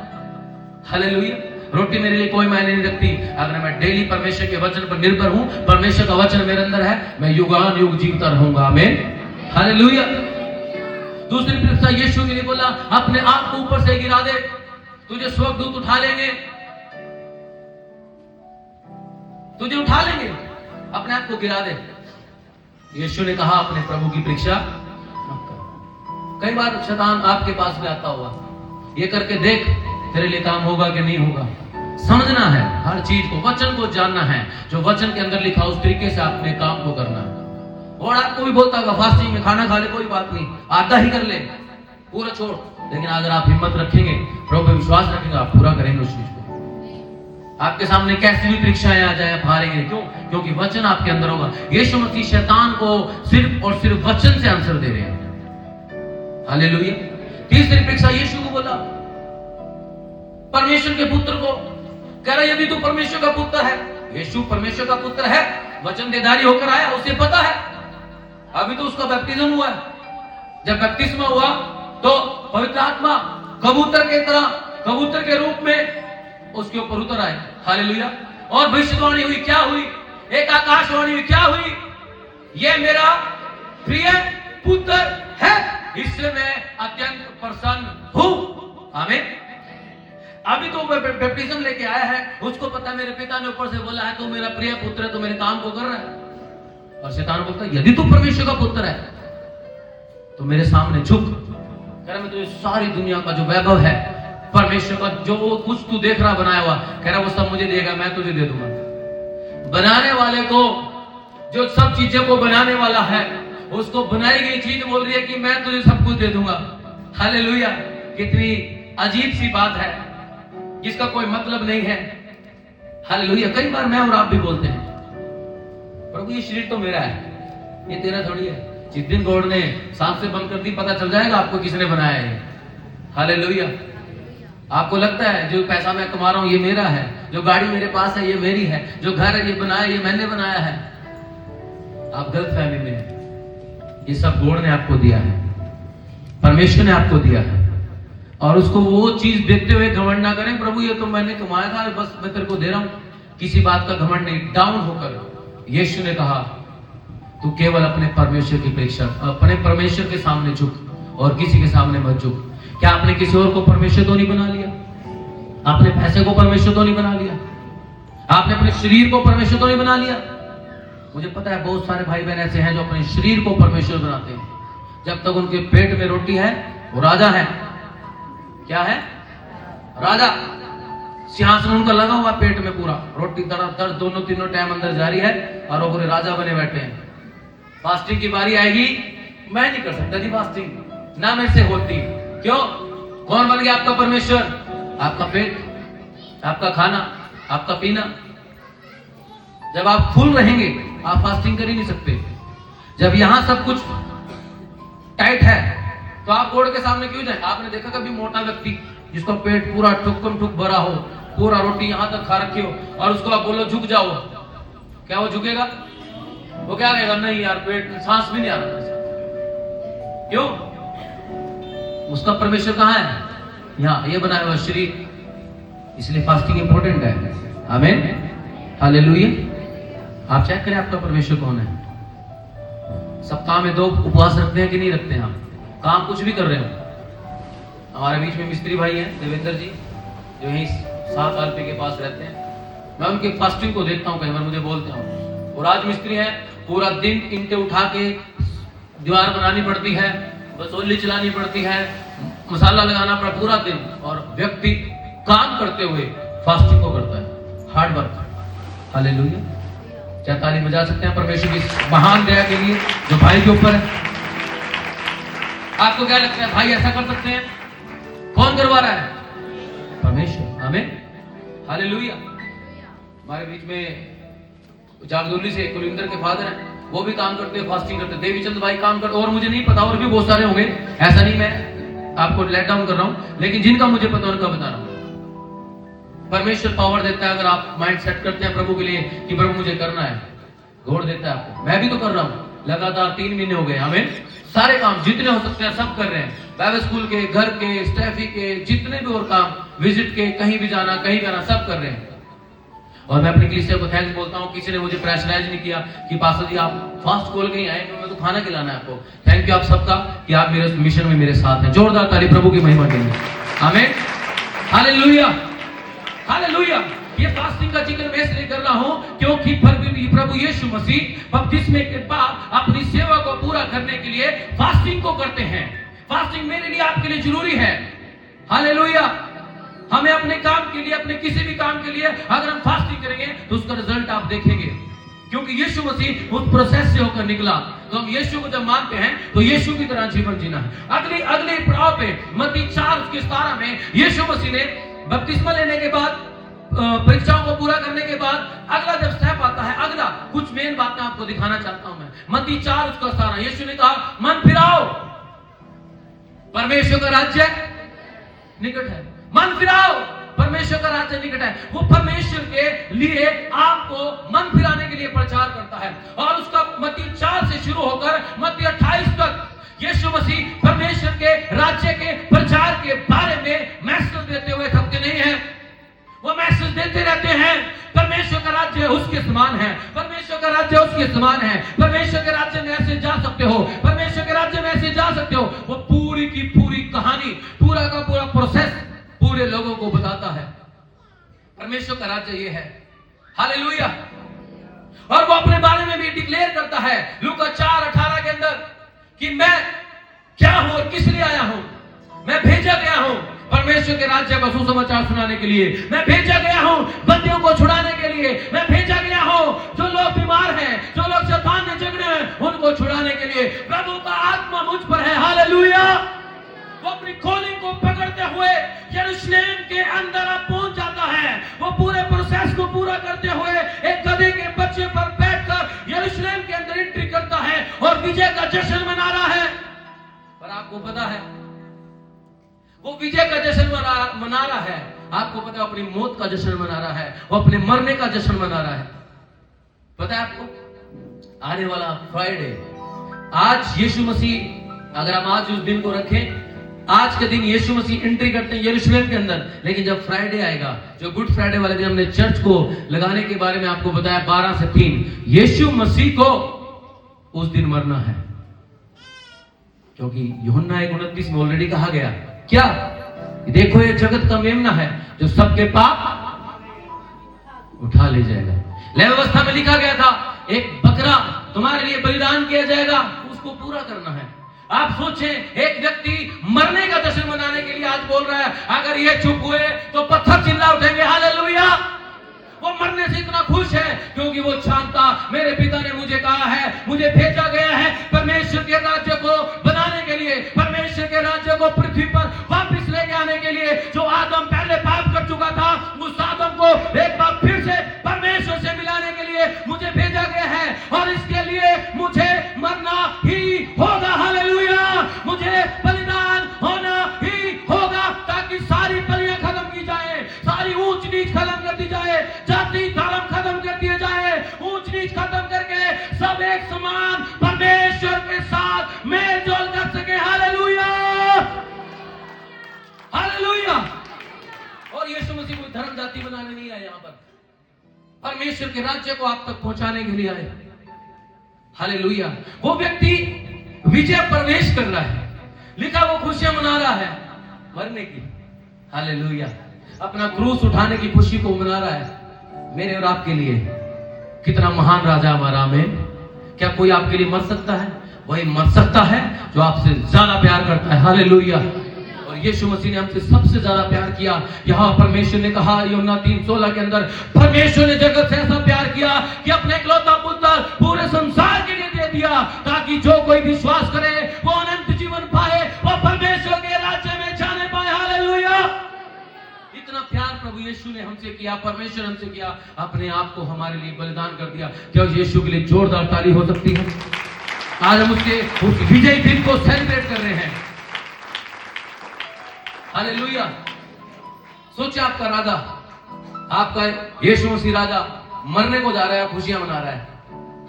Speaker 1: हालेलुया। रोटी मेरे लिए कोई मायने नहीं रखती, अगर मैं डेली परमेश्वर के वचन पर निर्भर हूं, परमेश्वर का वचन मेरे अंदर है, मैं युगान युग जीवता रहूंगा। आमीन। हालेलुया। दूसरी परीक्षा यीशु के लिए बोला अपने आप को ऊपर से गिरा दे, तुझे स्वर्गदूत उठा लेंगे, तुझे उठा लेंगे, अपने आप को गिरा दे। यीशु ने कहा अपने प्रभु की परीक्षा मत कर। कई बार शैतान आपके पास भी आता होगा, ये करके देख तेरे लिए काम होगा कि नहीं होगा। समझना है हर चीज को, वचन को जानना है, जो वचन के अंदर लिखा उस तरीके से अपने काम को करना है। और आपको भी बोलता होगा फास्टिंग में खाना खा ले, कोई बात नहीं, आधा ही कर ले, पूरा छोड़, लेकिन अगर आप हिम्मत रखेंगे, प्रभु पे विश्वास रखेंगे, आप पूरा करेंगे उस चीज को। आपके सामने कैसी भी परीक्षाएं आ जाए आप हारेंगे। क्यों? क्योंकि वचन आपके अंदर होगा। यीशु मसीह शैतान को सिर्फ और सिर्फ वचन से आंसर दे रहे हैं। हालेलुया। तीसरी परीक्षा यीशु को बोला, परमेश्वर के पुत्र को, कह रहा यदि तू परमेश्वर का पुत्र है, यीशु परमेश्वर का पुत्र है, वचन देदारी होकर आया, उसे पता है। अभी तो उसका बैप्टिज्म हुआ है, जब बैप्टिज्म हुआ तो पवित्र आत्मा कबूतर के तरह, कबूतर के रूप में उसके ऊपर उतर आए। हालेलुया। और भविष्यवाणी हुई, क्या हुई? एक आकाशवाणी हुई, क्या हुई? ये मेरा प्रिय पुत्र है, इससे मैं अत्यंत प्रसन्न हूं। आमीन। अभी तो बैप्टिज्म लेके आया है, उसको पता है मेरे पिता ने ऊपर से बोला है तू मेरा प्रिय पुत्र है, तो मेरे काम को कर रहा है। और शैतान बोलता है यदि तू परमेश्वर का पुत्र है तो मेरे सामने झुक। कह रहा मैं तुझे सारी दुनिया का जो वैभव है, परमेश्वर का जो कुछ तू देख रहा बनाया हुआ, कह रहा वो सब मुझे देगा, मैं तुझे दे दूंगा। बनाने वाले को, जो सब चीजों को बनाने वाला है, उसको बनाई गई चीज बोल रही है कि मैं तुझे सब कुछ दे दूंगा। हालेलुया। कितनी अजीब सी बात है, जिसका कोई मतलब नहीं है। हालेलुया। कई बार मैं और आप भी बोलते हैं प्रभु ये शरीर तो मेरा है, ये तेरा थोड़ी है। जिस दिन गॉड ने सांप से बंद कर दी, पता चल जाएगा आपको किसने बनाया है। हालेलुया। आपको लगता है जो पैसा मैं कमा रहा हूं ये मेरा है, जो गाड़ी मेरे पास है ये मेरी है, जो घर है ये बनाया, ये मैंने बनाया है। आप गलत फहमी में हैं। ये सब गॉड ने आपको दिया है, परमेश्वर ने आपको दिया है। और उसको वो चीज देखते हुए घमंड ना करें, प्रभु ये तो मैंने कमाया था, बस मैं तेरे को दे रहा हूं। किसी बात का घमंड नहीं। डाउन होकर यीशु ने कहा तू केवल अपने परमेश्वर की परीक्षा, अपने परमेश्वर के सामने झुक और किसी के सामने मत झुक। क्या आपने किसी और को परमेश्वर तो नहीं बना लिया? आपने पैसे को परमेश्वर तो नहीं बना लिया? आपने अपने शरीर को परमेश्वर तो नहीं बना लिया? मुझे पता है बहुत सारे भाई बहन ऐसे हैं जो अपने शरीर को परमेश्वर बनाते हैं। जब तक उनके पेट में रोटी है वो राजा है। क्या है? राजा। सिंहासन उनका लगा हुआ पेट में, पूरा रोटी दर दोनों तीनों टाइम अंदर जारी है और वो पूरे राजा बने बैठे हैं। फास्टिंग की बारी आएगी, मैं नहीं कर सकता जी फास्टिंग, ना मेरे से होती। क्यों? कौन बन गया आपका परमेश्वर? आपका पेट, आपका खाना, आपका पीना। जब आप फुल रहेंगे आप फास्टिंग कर ही नहीं सकते। जब यहां सब कुछ टाइट है तो आप बोर्ड के सामने क्यों जाए? आपने देखा कभी मोटा व्यक्ति जिसका पेट पूरा ठुकम ठुक भरा हो, पूरा रोटी यहां तक खा रखी हो, और उसको आप बोलो झुक जाओ, क्या वो झुकेगा? वो क्या कहेगा? नहीं यार, पेट सांस भी नहीं आ रहा। क्यों? उसका परमेश्वर कहां है? यहां, ये बनाया हुआ शरीर। इसलिए फास्टिंग इंपॉर्टेंट है। आमीन, हालेलुया। आप चेक करें आपका परमेश्वर कौन है। सप्ताह में 2 उपवास रखते हैं कि नहीं रखते हैं? आप काम कुछ भी कर रहे हो। हमारे बीच में मिस्त्री भाई हैं देवेंद्र जी, जो यहीं 7 आलपी के पास रहते हैं। मैं उनके फास्टिंग को देखता हूँ, कई बार मुझे बोलते हैं। वो राजमिस्त्री हैं, पूरा दिन ईंटें उठा के दीवार बनानी पड़ती है, बसोली चलानी पड़ती है, मसाला लगाना पड़ा पूरा दिन, और व्यक्ति काम करते हुए फास्टिंग को करता है। Hard work. हालेलुया। क्या ताली बजा सकते हैं परमेश्वर की महान दया के लिए जो भाई के ऊपर है? आपको क्या लगता है भाई ऐसा कर सकते हैं? कौन करवा रहा है? परमेश्वर। आमीन, हालेलुया। हमारे बीच में जागदोली से कुलविंदर के फादर हैं, वो भी काम करते हैं, फास्टिंग करते हैं। देवीचंद भाई काम करते, और मुझे नहीं पता, और भी बहुत सारे होंगे, ऐसा नहीं मैं आपको लेट डाउन कर रहा हूं, लेकिन जिनका मुझे पता उनका बता रहा हूं। परमेश्वर पावर देता है अगर आप माइंड सेट करते हैं प्रभु के लिए कि प्रभु मुझे करना है, घोड़ देता है आपको। मैं भी तो कर रहा हूं, लगातार 3 महीने हो गए। आमीन। सारे काम जितने हो सकते हैं सब कर रहे हैं। बाइबल स्कूल के, घर के, स्टैफी के, जितने भी और काम, विजिट के, कहीं भी जाना, कहीं जाना, सब कर रहे हैं। और मैं अपनी कलीसिया को थैंक्स बोलता हूँ। किसी ने मुझे प्रेशराइज नहीं किया कि पास्टर जी आप फास्ट खोल के ही आए, मैं तो खाना खिलाना है आपको। थैंक यू आप सबका कि आप मेरे मिशन में मेरे साथ हैं। जोरदार ताली प्रभु की महिमा के लिए। आमीन, हालेलुया, हालेलुया। ये फास्टिंग का जिक्र मैं इसलिए कर रहा हूं क्योंकि प्रभु यीशु मसीह बपतिस्मे के बाद अपनी सेवा को पूरा करने के लिए फास्टिंग को करते हैं। फास्टिंग मेरे लिए आपके लिए जरूरी है। हालेलुया। हमें अपने काम के लिए, अपने किसी भी काम के लिए अगर हम फास्टिंग करेंगे तो उसका रिजल्ट आप देखेंगे, क्योंकि यीशु मसीह उस प्रोसेस से होकर निकला। तो हम यीशु को जब मानते हैं तो यीशु की तरह जीवन जीना है। अगले पड़ाव पे मत्ती 4:17 में यीशु मसीह ने बपतिस्मा लेने के बाद, परीक्षाओं को पूरा करने के बाद अगला जब स्टेप आता है, अगला कुछ मेन बातें आपको दिखाना चाहता हूं मैं। मत्ती 4:17 यीशु ने कहा मन फिराओ, परमेश्वर का राज्य निकट है। मन फिराओ, परमेश्वर का राज्य निकट है। वो परमेश्वर के लिए आपको मन फिराने के लिए प्रचार करता है। और उसका मत्ती 4 से शुरू होकर मत्ती 28 तक यीशु मसीह परमेश्वर के राज्य के प्रचार के बारे में मैसेज देते हुए थकते नहीं है। वो मैसेज देते रहते हैं। परमेश्वर का राज्य उसके समान है, परमेश्वर का राज्य उसके समान है, परमेश्वर के राज्य में ऐसे जा सकते हो, परमेश्वर के राज्य में ऐसे जा सकते हो। वो पूरी की पूरी कहानी, पूरा का पूरा प्रोसेस पूरे लोगों को बताता है। परमेश्वर का राज्य ये है। हालेलुया। और वो अपने बारे में भी डिक्लेयर करता है लूका 4:18 के अंदर कि मैं क्या हूं और किस लिए आया हूं। मैं भेजा गया हूं परमेश्वर के राज्य का सुसमाचार सुनाने के लिए। मैं भेजा गया हूं बंदियों को छुड़ाने के लिए। मैं भेजा गया हूं जो लोग बीमार हैं, जो लोग शैतान में जकड़े हैं, उनको छुड़ाने के लिए। प्रभु का आत्मा मुझ पर है। हालेलुया। वो अपनी कॉलिंग को पकड़ते हुए यरूशलेम के अंदर आप पहुंच जाता है। वो पूरे प्रोसेस को पूरा करते हुए एक गधे के बच्चे पर बैठकर यरूशलेम के अंदर एंट्री करता है और विजय का जश्न मना रहा है। पर आपको पता है वो विजय का जश्न मना रहा है, आपको पता है अपनी मौत का जश्न मना रहा है, वो अपने मरने का जश्न मना रहा है। पता है आपको आने वाला फ्राइडे, आज यीशु मसीह, अगर हम आज उस दिन को रखें, आज के दिन यीशु मसीह एंट्री करते हैं यरूशलेम के अंदर। लेकिन जब फ्राइडे आएगा, जो गुड फ्राइडे वाले दिन हमने चर्च को लगाने के बारे में आपको बताया 12 से 3, यीशु मसीह को उस दिन मरना है। क्योंकि यूहन्ना 1:29 में ऑलरेडी कहा गया क्या, देखो ये जगत का मेमना है जो सबके पाप उठा ले जाएगा। लेवी व्यवस्था में लिखा गया था एक बकरा तुम्हारे लिए बलिदान किया जाएगा, उसको पूरा करना है। आप सोचें, एक व्यक्ति मरने का जश्न मनाने के लिए आज बोल रहा है, अगर ये चुप हुए तो पत्थर चिल्ला उठेंगे हालेलुया। वो मरने से इतना खुश है क्योंकि वो जानता मेरे पिता ने मुझे कहा है, मुझे भेजा गया है परमेश्वर के राज्य को बनाने के लिए, परमेश्वर के राज्य को पृथ्वी पर वापस लेके आने के लिए। जो आदम पहले पाप कर चुका था, उस आदम को एक बार फिर से परमेश्वर से मिलाने के लिए मुझे भेजा गया है, और इसके लिए मुझे मरना ही होगा हालेलुया। मुझे बलिदान होना ही होगा ताकि सारी बलियां खत्म की जाए, सारी ऊंच नीच खत्म कर दी जाए, जाति धर्म खत्म कर दिए जाए, ऊंच नीच खत्म करके सब एक समान परमेश्वर के साथ मेल जोल कर सके हालेलुया, हालेलुया। और यीशु मसीह कोई धर्म जाति बनाने नहीं आए, यहां पर परमेश्वर के राज्य को आप तक पहुंचाने के लिए आए हालेलुया। वो व्यक्ति विजय प्रवेश कर रहा है, लिखा वो खुशियां मना रहा है मरने की हालेलुया, अपना क्रूस उठाने की खुशी को मना रहा है मेरे और आपके लिए। कितना महान राजा हमारा, आमीन। क्या कोई आपके लिए मर सकता है? वही मर सकता है जो आपसे ज्यादा प्यार करता है हालेलुया। और यीशु मसीह ने हमसे सबसे ज्यादा प्यार किया। यहाँ परमेश्वर ने कहा यूहन्ना 3:16 के अंदर, परमेश्वर ने जगत से ऐसा प्यार किया कि अपने इकलौता पुत्र पूरे संसार के लिए दे दिया, ताकि जो कोई विश्वास करे वो अनंत जीवन पाए, वो परमेश्वर के राज्य में जाने पाए हालेलुया। इतना प्यार प्रभु यीशु ने हमसे किया, परमेश्वर हमसे किया, अपने आप को हमारे लिए बलिदान कर दिया। क्या यीशु के लिए जोरदार ताली हो सकती है? आज हम उसके उस विजय दिन को सेलिब्रेट कर रहे हैं हालेलुया। सोचे आपका राजा, आपका यीशु मसीह राजा मरने को जा रहा है, खुशियां मना रहा है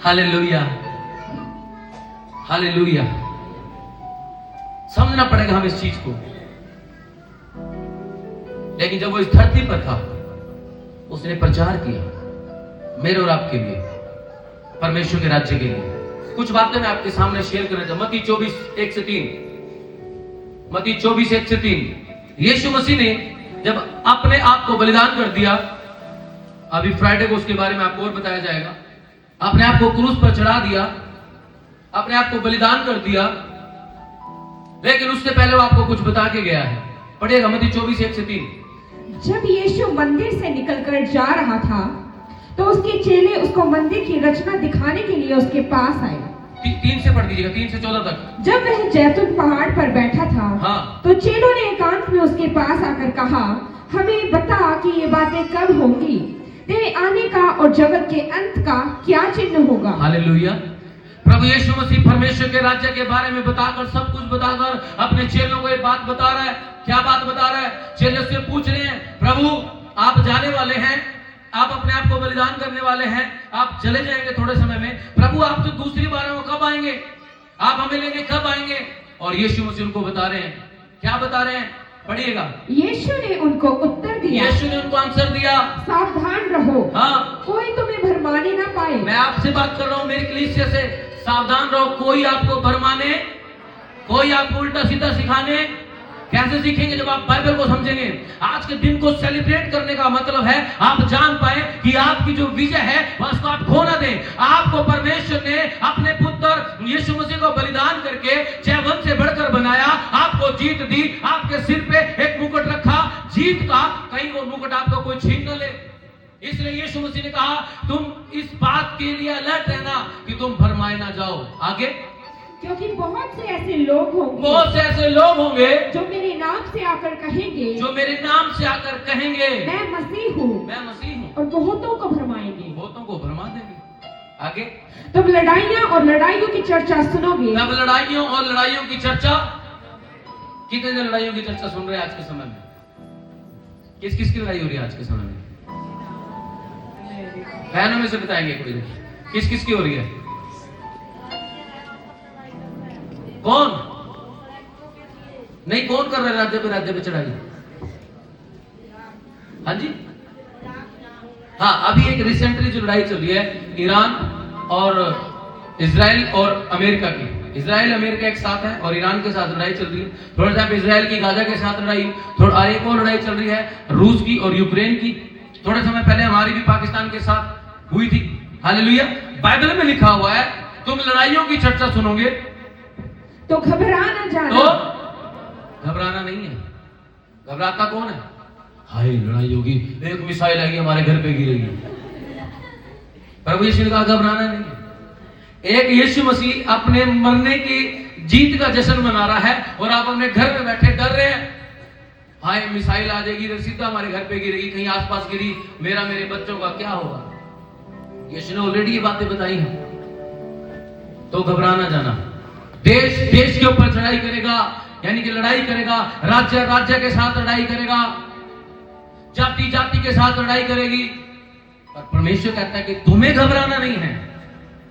Speaker 1: हालेलुया, हालेलुया। समझना पड़ेगा हम इस चीज को। लेकिन जब वो इस धरती पर था, उसने प्रचार किया मेरे और आपके लिए, परमेश्वर के राज्य के लिए। कुछ बातें मैं आपके सामने शेयर करना चाहता हूं। मत्ती 24:1-3, मत्ती 24:1-3। यीशु मसीह ने जब अपने आप को बलिदान कर दिया, अभी फ्राइडे को उसके बारे में आपको और बताया जाएगा, अपने आप को क्रूस पर चढ़ा दिया, अपने आप को बलिदान कर दिया, लेकिन उससे पहले वो आपको कुछ बता के गया है। पढ़िएगा मत्ती 24:1-3।
Speaker 2: जब यीशु मंदिर से निकलकर जा रहा था तो उसके चेले उसको मंदिर की रचना दिखाने के लिए उसके पास आए।
Speaker 1: 3 से पढ़ दीजिएगा, 3 से 14 तक।
Speaker 2: जब वह जैतून पहाड़ पर बैठा था,
Speaker 1: हाँ।
Speaker 2: तो चेलों ने एकांत में उसके पास आकर कहा, हमें बता कि ये बातें कब होंगी, तेरे आने का और जगत के अंत का क्या चिन्ह होगा।
Speaker 1: हालेलुया। प्रभु यीशु मसीह परमेश्वर के राज्य के बारे में बताकर, सब कुछ बताकर अपने चेलों को एक बात बता रहा है। क्या बात बता रहा है? चेले उससे पूछ रहे हैं, प्रभु आप जाने वाले हैं, आप अपने आप को बलिदान करने वाले हैं, आप चले जाएंगे थोड़े समय में, प्रभु आप तो दूसरी बार में कब आएंगे, आप हमें लेने कब आएंगे? और यीशु मसीह उनको बता रहे हैं, क्या बता रहे हैं? पढ़िएगा।
Speaker 2: यीशु ने उनको उत्तर दिया,
Speaker 1: यीशु ने उनको आंसर दिया,
Speaker 2: सावधान रहो,
Speaker 1: हाँ,
Speaker 2: कोई तुम्हें भरमाने ना पाए।
Speaker 1: मैं आपसे बात कर रहा हूँ मेरी कलीसिया से, सावधान रहो, कोई आपको भरमाने, कोई आपको उल्टा सीधा सिखाने। कैसे सीखेंगे? जब आप बाइबल को समझेंगे। आज के दिन को सेलिब्रेट करने का मतलब है आप जान पाए कि आपकी जो विजय है उसको आप खो ना दें। आपको परमेश्वर ने अपने पुत्र यीशु मसीह को बलिदान करके जयवन से बढ़कर बनाया, आपको जीत दी, आपके सिर पे एक मुकुट रखा जीत का, कहीं वो मुकुट आपको कोई छीन न ले। इसलिए यीशु मसीह ने कहा तुम इस बात के लिए अलर्ट रहना कि तुम भरमाए ना जाओ। आगे,
Speaker 2: क्योंकि बहुत से ऐसे लोग होंगे,
Speaker 1: बहुत से ऐसे लोग होंगे
Speaker 2: जो मेरे नाम से आकर कहेंगे,
Speaker 1: जो मेरे नाम से आकर कहेंगे
Speaker 2: मैं मसीह हूँ,
Speaker 1: मैं मसीह हूँ,
Speaker 2: और बहुतों को भरमाएंगे,
Speaker 1: बहुतों को भरमा देंगे। आगे,
Speaker 2: तब लड़ाइयाँ और लड़ाइयों की चर्चा सुनोगे।
Speaker 1: तब लड़ाइयों और लड़ाइयों की चर्चा। कितने लड़ाइयों की चर्चा सुन रहे हैं आज के समय में? किस किस की लड़ाई हो रही है आज के समय में? बहनों में से बताएंगे कोई, किस किस की हो रही है? कौन नहीं, कौन कर रहा है राज्य पे चढ़ाई? हाँ जी, हाँ, अभी एक रिसेंटली जो लड़ाई चल रही है ईरान और इजराइल और अमेरिका की। इजराइल अमेरिका एक साथ है और ईरान के साथ लड़ाई चल रही है। थोड़ा सा इजराइल की गाजा के साथ लड़ाई, थोड़ा एक और लड़ाई चल रही है रूस की और यूक्रेन की। थोड़े समय पहले हमारी भी पाकिस्तान के साथ हुई थी। हालेलुया। बाइबल में लिखा हुआ है तुम लड़ाइयों की चर्चा सुनोगे
Speaker 2: तो घबरा न जाना।
Speaker 1: तो घबराना नहीं है। घबराता कौन है? हाय लड़ाई होगी, एक मिसाइल आएगी हमारे घर पे गिरेगी। प्रभु यीशु ने कहा घबराना नहीं है। एक यीशु मसीह अपने मरने की जीत का जश्न मना रहा है और आप अपने घर में बैठे डर रहे हैं, हाय मिसाइल आ जाएगी, सीधा हमारे घर पे गिरेगी, कहीं आसपास गिरी, मेरे बच्चों का क्या होगा। यीशु ने ऑलरेडी ये बातें बताई हैं। तो घबराना जाना। देश के ऊपर चढ़ाई करेगा, यानी कि लड़ाई करेगा, राज्य के साथ लड़ाई करेगा, जाति के साथ लड़ाई करेगी। और परमेश्वर कहता है कि तुम्हें घबराना नहीं है।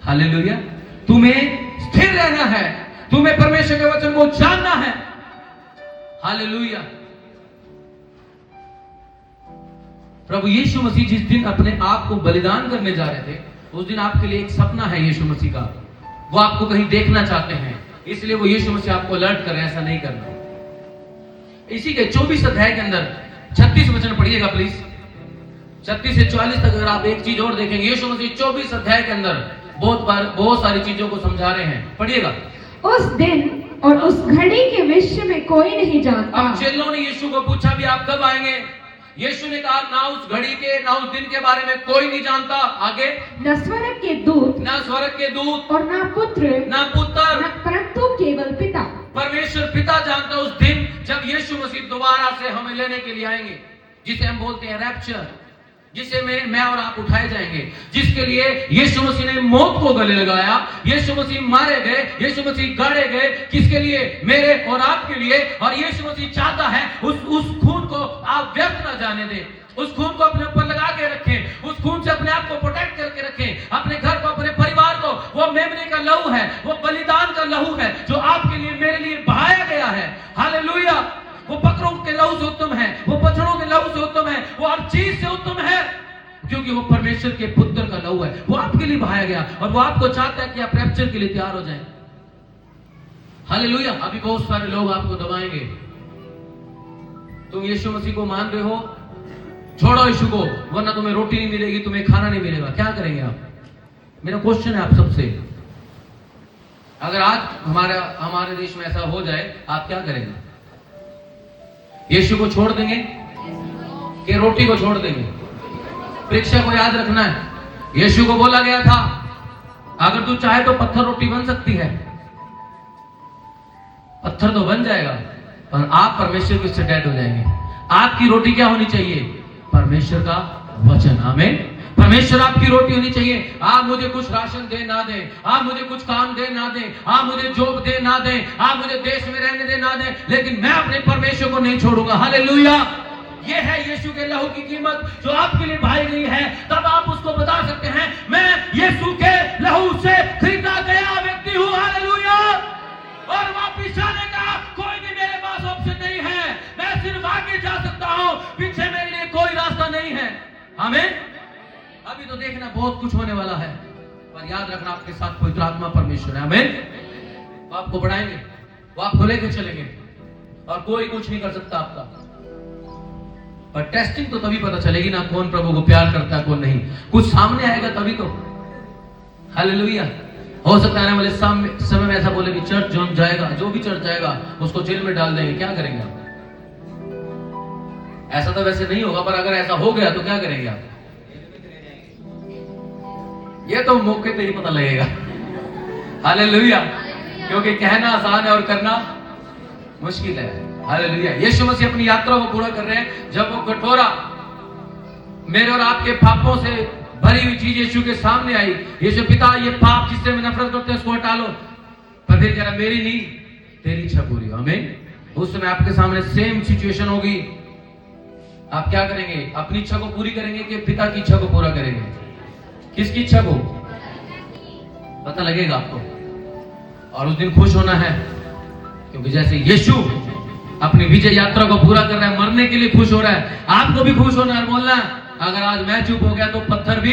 Speaker 1: हालेलुया। तुम्हें स्थिर रहना है, तुम्हें परमेश्वर के वचन को जानना है। हालेलुया। प्रभु यीशु मसीह जिस दिन अपने आप को बलिदान करने जा रहे थे, उस दिन आपके लिए एक सपना है यीशु मसीह का, वो आपको कहीं देखना चाहते हैं, इसलिए वो यीशु मसीह आपको अलर्ट कर रहे हैं ऐसा नहीं करना। इसी के 24 अध्याय के अंदर 36 वचन पढ़िएगा प्लीज। 36 से 44 तक अगर आप एक चीज और देखेंगे, यीशु मसीह 24 अध्याय के अंदर बहुत सारी चीजों को समझा रहे हैं। पढ़िएगा।
Speaker 2: उस दिन और उस घड़ी के विषय में कोई नहीं जानता।
Speaker 1: अब चेलों ने यीशु को पूछा भी आप कब आएंगे? यीशु ने कहा ना उस घड़ी के ना उस दिन के बारे में कोई नहीं जानता। आगे,
Speaker 2: न स्वर्ग के दूत,
Speaker 1: ना स्वर्ग के दूत
Speaker 2: और ना पुत्र, परंतु केवल पिता।
Speaker 1: परमेश्वर पिता जानता उस दिन जब यीशु मसीह दोबारा से हमें लेने के लिए आएंगे, जिसे हम बोलते हैं रैप्चर, जिसे मैं और आप उठाए जाएंगे, जिसके लिए यीशु मसीह ने मौत को गले लगाया, यीशु मसीह मारे गए, यीशु मसीह गाड़े गए, किसके लिए? मेरे और आपके लिए। और यीशु मसीह चाहता है उस खून को आप व्यर्थ ना जाने दें, उस खून को अपने ऊपर लगा के रखें, उस खून से अपने आप को प्रोटेक्ट करके रखें, अपने घर को, अपने परिवार को। वो मेमने का लहू है, वो बलिदान का लहू है जो आपके लिए मेरे लिए बहाया गया है। हालेलुया। वो बकरों के लहू से उत्तम है, वो बछड़ों के लहू से उत्तम है, वो हर चीज से उत्तम है, क्योंकि वो परमेश्वर के पुत्र का लहू है। वो आपके लिए बहाया गया और वो आपको चाहता है कि आप रैप्चर के लिए तैयार हो जाएं। हालेलुया। अभी बहुत सारे लोग आपको दबाएंगे, तुम यीशु मसीह को मान रहे हो, छोड़ो यीशु को, वरना तुम्हें रोटी नहीं मिलेगी, तुम्हें खाना नहीं मिलेगा। क्या करेंगे आप? मेरा क्वेश्चन है आप सबसे, अगर आज हमारे देश में ऐसा हो जाए, आप क्या करेंगे? यीशु को छोड़ देंगे कि रोटी को छोड़ देंगे? परीक्षा को याद रखना है। यीशु को बोला गया था अगर तू चाहे तो पत्थर रोटी बन सकती है। पत्थर तो बन जाएगा, पर आप परमेश्वर के से डेड हो जाएंगे। आपकी रोटी क्या होनी चाहिए? परमेश्वर का वचन। आमीन। परमेश्वर आपकी रोटी होनी चाहिए। आप मुझे कुछ राशन दे ना दे, आप मुझे कुछ काम दे ना दे, आप मुझे जॉब दे ना दे, आप मुझे देश में रहने दे ना दे, लेकिन मैं अपने परमेश्वर को नहीं छोड़ूंगा। हालेलुया। ये है यीशु के लहू की कीमत जो आपके लिए भाई गई है। तब आप उसको बता सकते हैं मैं यीशु के लहू से खरीदा गया व्यक्ति हूं। हालेलुया। और वापिस आने का कोई भी मेरे पास ऑप्शन नहीं है। मैं सिर्फ आगे जा सकता हूं, पीछे मेरे लिए कोई रास्ता नहीं है। आमीन। अभी तो देखना बहुत कुछ होने वाला है, पर याद रखना आपके साथ पवित्र आत्मा परमेश्वर है। आमीन। वो आपको बढ़ाएंगे, वो आपको लेकर चलेंगे और कोई कुछ नहीं कर सकता आपका। पर टेस्टिंग तो तभी पता चलेगी ना कौन प्रभु को प्यार करता है कौन नहीं। कुछ सामने आएगा तभी तो। हालेलुया। हो सकता है आने वाले समय में ऐसा बोले कि चर्च जो जाएगा, जो भी चर्च जाएगा उसको जेल में डाल देंगे। क्या करेंगे आप? ऐसा तो वैसे नहीं होगा, पर अगर ऐसा हो गया तो क्या करेंगे आप? ये तो मौके पे ही पता लगेगा। हालेलुया। क्योंकि कहना आसान है और करना मुश्किल है। हालेलुया। यीशु मसीह अपनी यात्रा को पूरा कर रहे हैं। जब वो कटोरा मेरे और आपके पापों से भरी हुई चीज यीशु के सामने आई, यीशु पिता ये पाप जिससे मैं नफरत करते हैं उसको हटा लो, पर फिर कह रहा मेरी नहीं तेरी इच्छा पूरी हो। आमीन। उस समय आपके सामने सेम सिचुएशन होगी। आप क्या करेंगे? अपनी इच्छा को पूरी करेंगे कि पिता की इच्छा को पूरा करेंगे? किसकी इच्छा को? पता लगेगा आपको। और उस दिन खुश होना है, क्योंकि जैसे यीशु अपनी विजय यात्रा को पूरा कर रहा है, मरने के लिए खुश हो रहा है, आपको भी खुश होना है। बोलना अगर आज मैं चुप हो गया तो पत्थर भी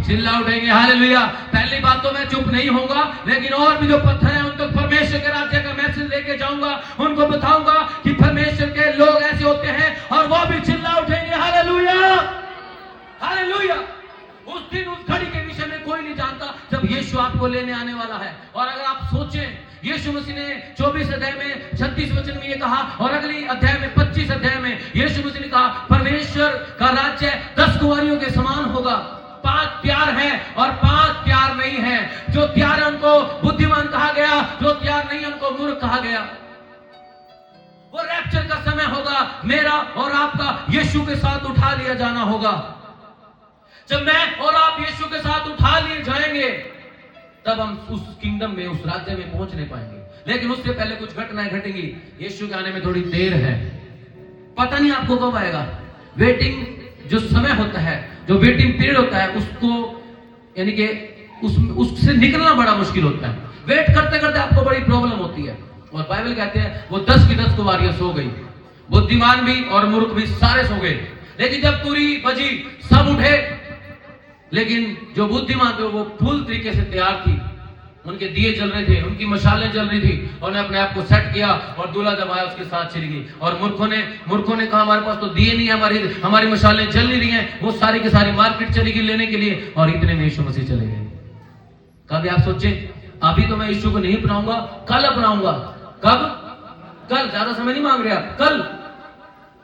Speaker 1: चिल्ला उठेंगे। हालेलुया। पहली बात तो मैं चुप नहीं होऊंगा, लेकिन और भी जो पत्थर हैं उन तक परमेश्वर के राज्य का मैसेज लेके जाऊंगा। उनको बताऊंगा कि परमेश्वर के लोग ऐसे होते हैं और वो भी चिल्ला उठेंगे। हालेलुया। हालेलुया। उस दिन उस घड़ी के विषय में कोई नहीं जानता। जब आने वाला है। और अगर आप सोचें, यीशु मसीह ने 24 अध्याय में 36 वचन में ये कहा, और अगली अध्याय में 25 अध्याय में यीशु मसीह ने कहा परमेश्वर का राज्य 10 कुंवारियों के समान होगा। 5 प्यार है और 5 प्यार नहीं है। जो प्यार है उनको बुद्धिमान कहा गया, जो प्यार नहीं है उनको मूर्ख कहा गया। वो रैप्चर का समय होगा, मेरा और आपका यीशु के साथ उठा लिया जाना होगा। जब मैं और आप यीशु के साथ उठा लिए जाएंगे, तब हम उस किंगडम में, उस राज्य में पहुंच नहीं पाएंगे। लेकिन उससे पहले कुछ घटनाएं घटेंगी। यीशु के आने में थोड़ी देर है, पता नहीं आपको कब आएगा। वेटिंग जो समय होता है, जो वेटिंग पीरियड होता है, उसको यानी कि उससे निकलना बड़ा मुश्किल होता है। वेट करते करते आपको बड़ी प्रॉब्लम होती है। और बाइबल कहते हैं वो 10 की 10 कुंवारियां सो गई, बुद्धिमान भी और मूर्ख भी सारे सो गए। लेकिन जब तुरी बजी सब उठे, लेकिन जो बुद्धिमान थे वो फुल तरीके से तैयार थी, उनके दिए जल रहे थे, उनकी मशालें जल रही थी, उन्होंने अपने आप को सेट किया और दूल्हा जब आया उसके साथ चली गई। और मूर्खों ने कहा हमारे पास तो दिए नहीं है, हमारी मशालें जल नहीं रही हैं। वो सारी की सारी मार्केट चली गई लेने के लिए, और इतने में यीशु मसीह चले गए। कभी आप सोचे, अभी तो मैं यीशु को नहीं अपनाऊंगा, कल अपनाऊंगा। कब? कल। ज्यादा समय नहीं मांग रहे आप, कल,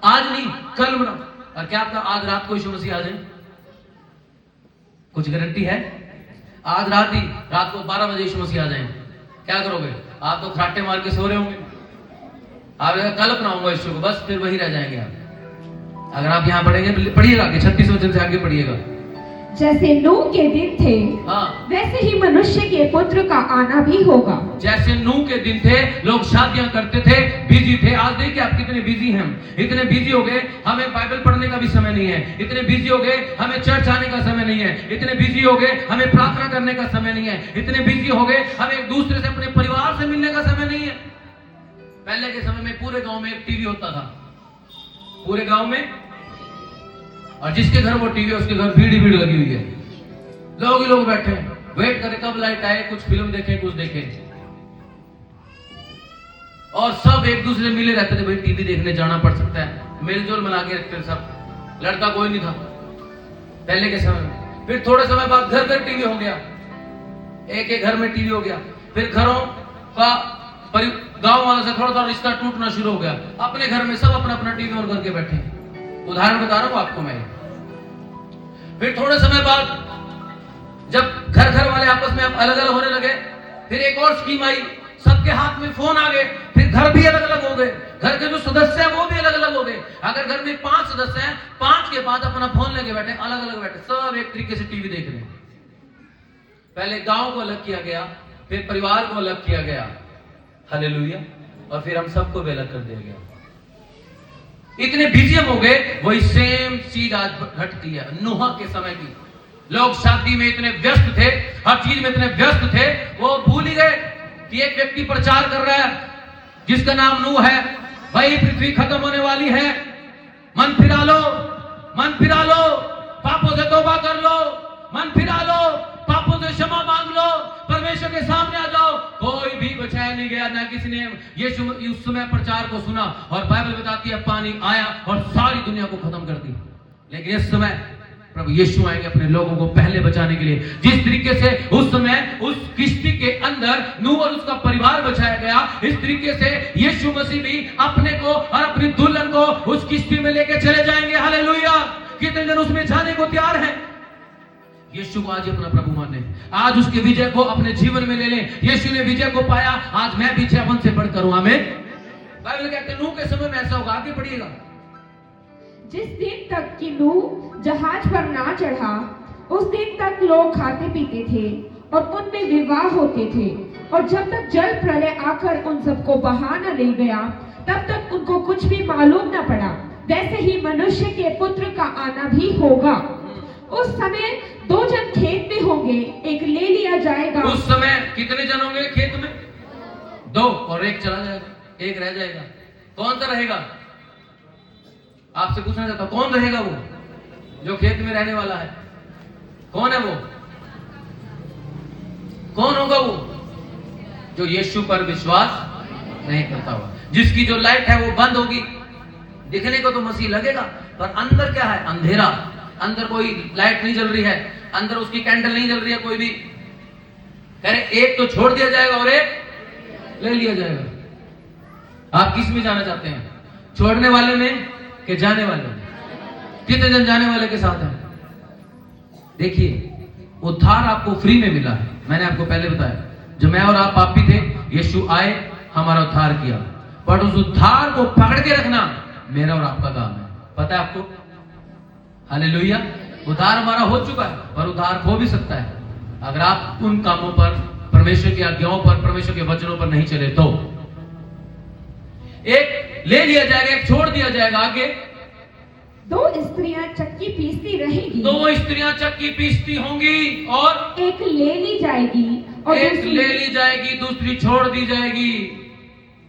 Speaker 1: आज नहीं, कल बनाओ। और क्या आपका आज रात को यीशु मसीह आ जाए? कुछ गारंटी है? आज रात को 12 बजे यीशु मसीह आ जाए, क्या करोगे? आप तो खराटे मार के सो रहे होंगे। आप कल अपनाऊंगा यीशु को, बस फिर वही रह जाएंगे आप। अगर आप यहाँ पढ़ेंगे, पढ़िएगा आगे 36 वचन से आगे पढ़िएगा।
Speaker 2: जैसे नूह के दिन थे,
Speaker 1: हाँ,
Speaker 2: वैसे ही मनुष्य के पुत्र का आना भी होगा।
Speaker 1: जैसे नूह के दिन थे, लोग शादियां करते थे, बिजी थे। आज देखिए आप कितने बिजी हैं। इतने बिजी हो गए, हमें बाइबल पढ़ने का भी समय नहीं है। इतने बिजी हो गए, हमें चर्च आने का समय नहीं है। इतने बिजी हो गए, हमें प्रार्थना करने का समय नहीं है। इतने बिजी हो गए, हमें एक दूसरे से, अपने परिवार से मिलने का समय नहीं है। पहले के समय में पूरे गांव में एक टीवी होता था, पूरे गांव में, और जिसके घर वो टीवी है उसके घर भीड़ ही भीड़ लगी हुई है। लोग ही लोग बैठे हैं, वेट करें कब लाइट आए, कुछ फिल्म देखें, कुछ देखें। और सब एक दूसरे से मिले रहते थे, भाई टीवी देखने जाना पड़ सकता है, मेलजोल बना के रखते सब। लड़का कोई नहीं था पहले के समय में। फिर थोड़े समय बाद घर घर टीवी हो गया, एक एक घर में टीवी हो गया। फिर घरों का गांव वालों से थोड़ा थोड़ा रिश्ता टूटना शुरू हो गया। अपने घर में सब अपना अपना टीवी और करके बैठे। उदाहरण बता रहा हूं आपको मैं। फिर थोड़े समय बाद जब घर घर वाले आपस में अलग अलग होने लगे, फिर एक और स्कीम आई, सबके हाथ में फोन आ गए। फिर घर भी अलग अलग हो गए, घर के जो सदस्य हैं वो भी अलग अलग हो गए। अगर घर में 5 सदस्य हैं, 5 के बाद अपना फोन लेके बैठे, अलग अलग बैठे, सब एक तरीके से टीवी देख रहे हैं। पहले गांव को अलग किया गया, फिर परिवार को अलग किया गया, हालेलुया, और फिर हम सबको भी अलग कर दिया गया। इतने बिजी हो गए। वही सेम चीज आज घटती है नूह के समय की। लोग शादी में इतने व्यस्त थे, हर चीज में इतने व्यस्त थे, वो भूल ही गए कि एक व्यक्ति प्रचार कर रहा है जिसका नाम नूह है। भाई पृथ्वी खत्म होने वाली है, मन फिरा लो, मन फिरा लो, पापों से तौबा कर लो, मन फिरा लो, पापों से क्षमा मांग लो, परमेश्वर के सामने आ जाओ। कोई भी बचाया नहीं गया, ना किसी ने यीशु उस समय प्रचार को सुना। और बाइबल बताती है पानी आया और सारी दुनिया को खत्म कर दी। लेकिन इस समय प्रभु यीशु आएंगे अपने लोगों को पहले बचाने के लिए। जिस तरीके से उस समय उस किश्ती के अंदर नूह और उसका परिवार बचाया गया, इस तरीके से यीशु मसीह भी अपने को और अपनी दुल्हन को उस किश्ती में लेके चले जाएंगे। हालेलुया। कितने जन उसमें जाने को तैयार हैं? यीशु को आज अपना प्रभु माने, आज उसके विजय को अपने जीवन में ले लें। यीशु ने विजय को पाया, आज मैं भी 6 से बढ़कर हूं। आमीन। बाइबल कहते हैं नूह के समय में ऐसा होगा, आगे पढ़िएगा।
Speaker 2: जिस दिन तक कि नूह जहाज पर ना चढ़ा, उस दिन तक लोग खाते पीते थे और उनमें विवाह होते थे, और जब तक जल प्रलय आकर उन सबको बहा न ले गया, तब तक उनको कुछ भी मालूम न पड़ा। वैसे ही मनुष्य के पुत्र का आना भी होगा। उस समय 2 जन खेत में होंगे, एक ले लिया जाएगा।
Speaker 1: उस समय कितने जन होंगे खेत में? 2, और एक चला जाएगा, एक रह जाएगा। कौन सा रहेगा? आपसे पूछना चाहता हूं, कौन रहेगा वो जो खेत में रहने वाला है? कौन है वो? कौन होगा वो? जो यीशु पर विश्वास नहीं करता हुआ, जिसकी जो लाइट है वो बंद होगी। दिखने को तो मसीह लगेगा, पर अंदर क्या है? अंधेरा। अंदर कोई लाइट नहीं जल रही है, अंदर उसकी कैंडल नहीं जल रही है कोई भी। कह रहे एक तो छोड़ दिया जाएगा और एक ले लिया जाएगा। आप किस में जाना चाहते हैं, छोड़ने वाले में कि जाने वाले में? कितने जन जाने वाले के साथ हैं? देखिए, उद्धार आपको फ्री में मिला है। मैंने आपको पहले बताया, जो मैं और आप पापी थे, यीशु आए, हमारा उद्धार किया, पर उस उद्धार को पकड़ के रखना मेरा और आपका काम है। पता है आपको? हालेलुया। उद्धार हमारा हो चुका है, पर उद्धार खो भी सकता है अगर आप उन कामों पर, परमेश्वर की आज्ञाओं पर, परमेश्वर के वचनों पर नहीं चले तो। एक ले लिया जाएगा, एक छोड़ दिया जाएगा। आगे,
Speaker 2: दो स्त्रियां चक्की पीसती रहेगी,
Speaker 1: दो स्त्रियां चक्की पीसती होंगी, और
Speaker 2: एक ले ली जाएगी और
Speaker 1: एक ले ली जाएगी, दूसरी छोड़ दी जाएगी।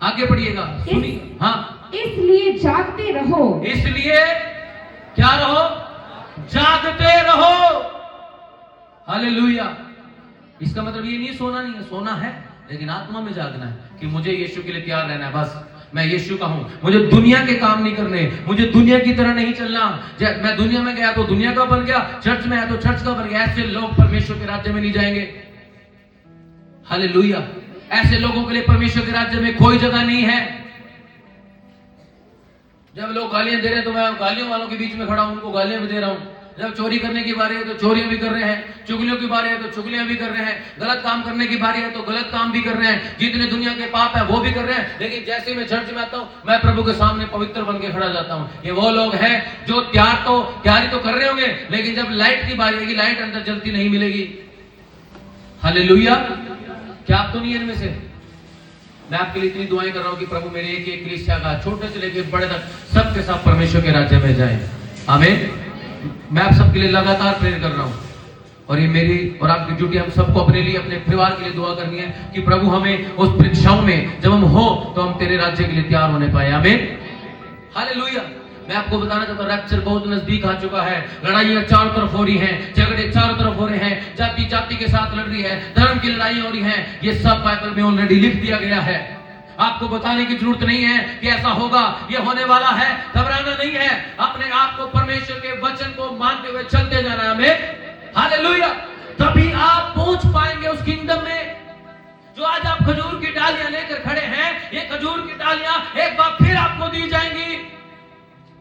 Speaker 1: आगे पढ़िएगा, सुनिए। हाँ,
Speaker 2: इसलिए जागते रहो,
Speaker 1: इसलिए क्या रहो? जागते रहो। हालेलुया। इसका मतलब ये नहीं सोना नहीं है, सोना है, लेकिन आत्मा में जागना है कि मुझे यीशु के लिए तैयार रहना है। बस मैं यीशु का हूं, मुझे दुनिया के काम नहीं करने, मुझे दुनिया की तरह नहीं चलना। मैं दुनिया में गया तो दुनिया का बन गया, चर्च में आया तो चर्च का बन गया। ऐसे लोग परमेश्वर के राज्य में नहीं जाएंगे। हालेलुया। ऐसे लोगों के लिए परमेश्वर के राज्य में कोई जगह नहीं है। जब लोग गालियां दे रहे हैं तो मैं गालियों वालों के बीच में खड़ा हूं, उनको गालियां भी दे रहा हूं। जब चोरी करने की बारी है तो चोरियां भी कर रहे हैं, चुगलियों की बारी है तो चुगलियां भी कर रहे हैं, गलत काम करने की बारी है तो गलत काम भी कर रहे हैं, जितने दुनिया के पाप है वो भी कर रहे हैं। लेकिन जैसे मैं चर्च में आता हूं, मैं प्रभु के सामने पवित्र बन के खड़ा जाता हूं। ये वो लोग हैं जो तैयारी तो कर रहे होंगे, लेकिन जब लाइट की बारी आएगी, लाइट अंदर जलती नहीं मिलेगी। हालेलुया। क्या आप तो नहीं है इनमें से? मैं आपके लिए इतनी दुआएं कर रहा हूं कि प्रभु मेरे एक एक कलीसिया का, छोटे से लेकर बड़े तक, सबके साथ परमेश्वर के राज्य में जाए। आमीन। मैं आप सबके लिए लगातार प्रेयर कर रहा हूं, और ये मेरी और आपकी ड्यूटी, हम सबको अपने लिए, अपने परिवार के लिए दुआ करनी है कि प्रभु हमें उस परीक्षाओं में जब हम हो तो हम तेरे राज्य के लिए तैयार होने पाए। आमीन। हालेलुया। मैं आपको बताना चाहता हूं, रैप्चर बहुत नजदीक आ चुका है। लड़ाइयां चारों तरफ हो रही हैं, झगड़े चारों तरफ हो रहे हैं, जाति जाति के साथ लड़ रही है, धर्म की लड़ाई हो रही है। ये सब बाइबल में ऑलरेडी लिख दिया गया है। आपको बताने की जरूरत नहीं है कि ऐसा होगा, ये होने वाला है। घबराना नहीं है, अपने आप को परमेश्वर के वचन को मानते हुए चलते जाना है हमें। हालेलुया। तभी आप पहुंच पाएंगे उस किंगडम में। जो आज आप खजूर की डालियां लेकर खड़े हैं, ये खजूर की डालियां एक बार फिर आपको दी जाएंगी।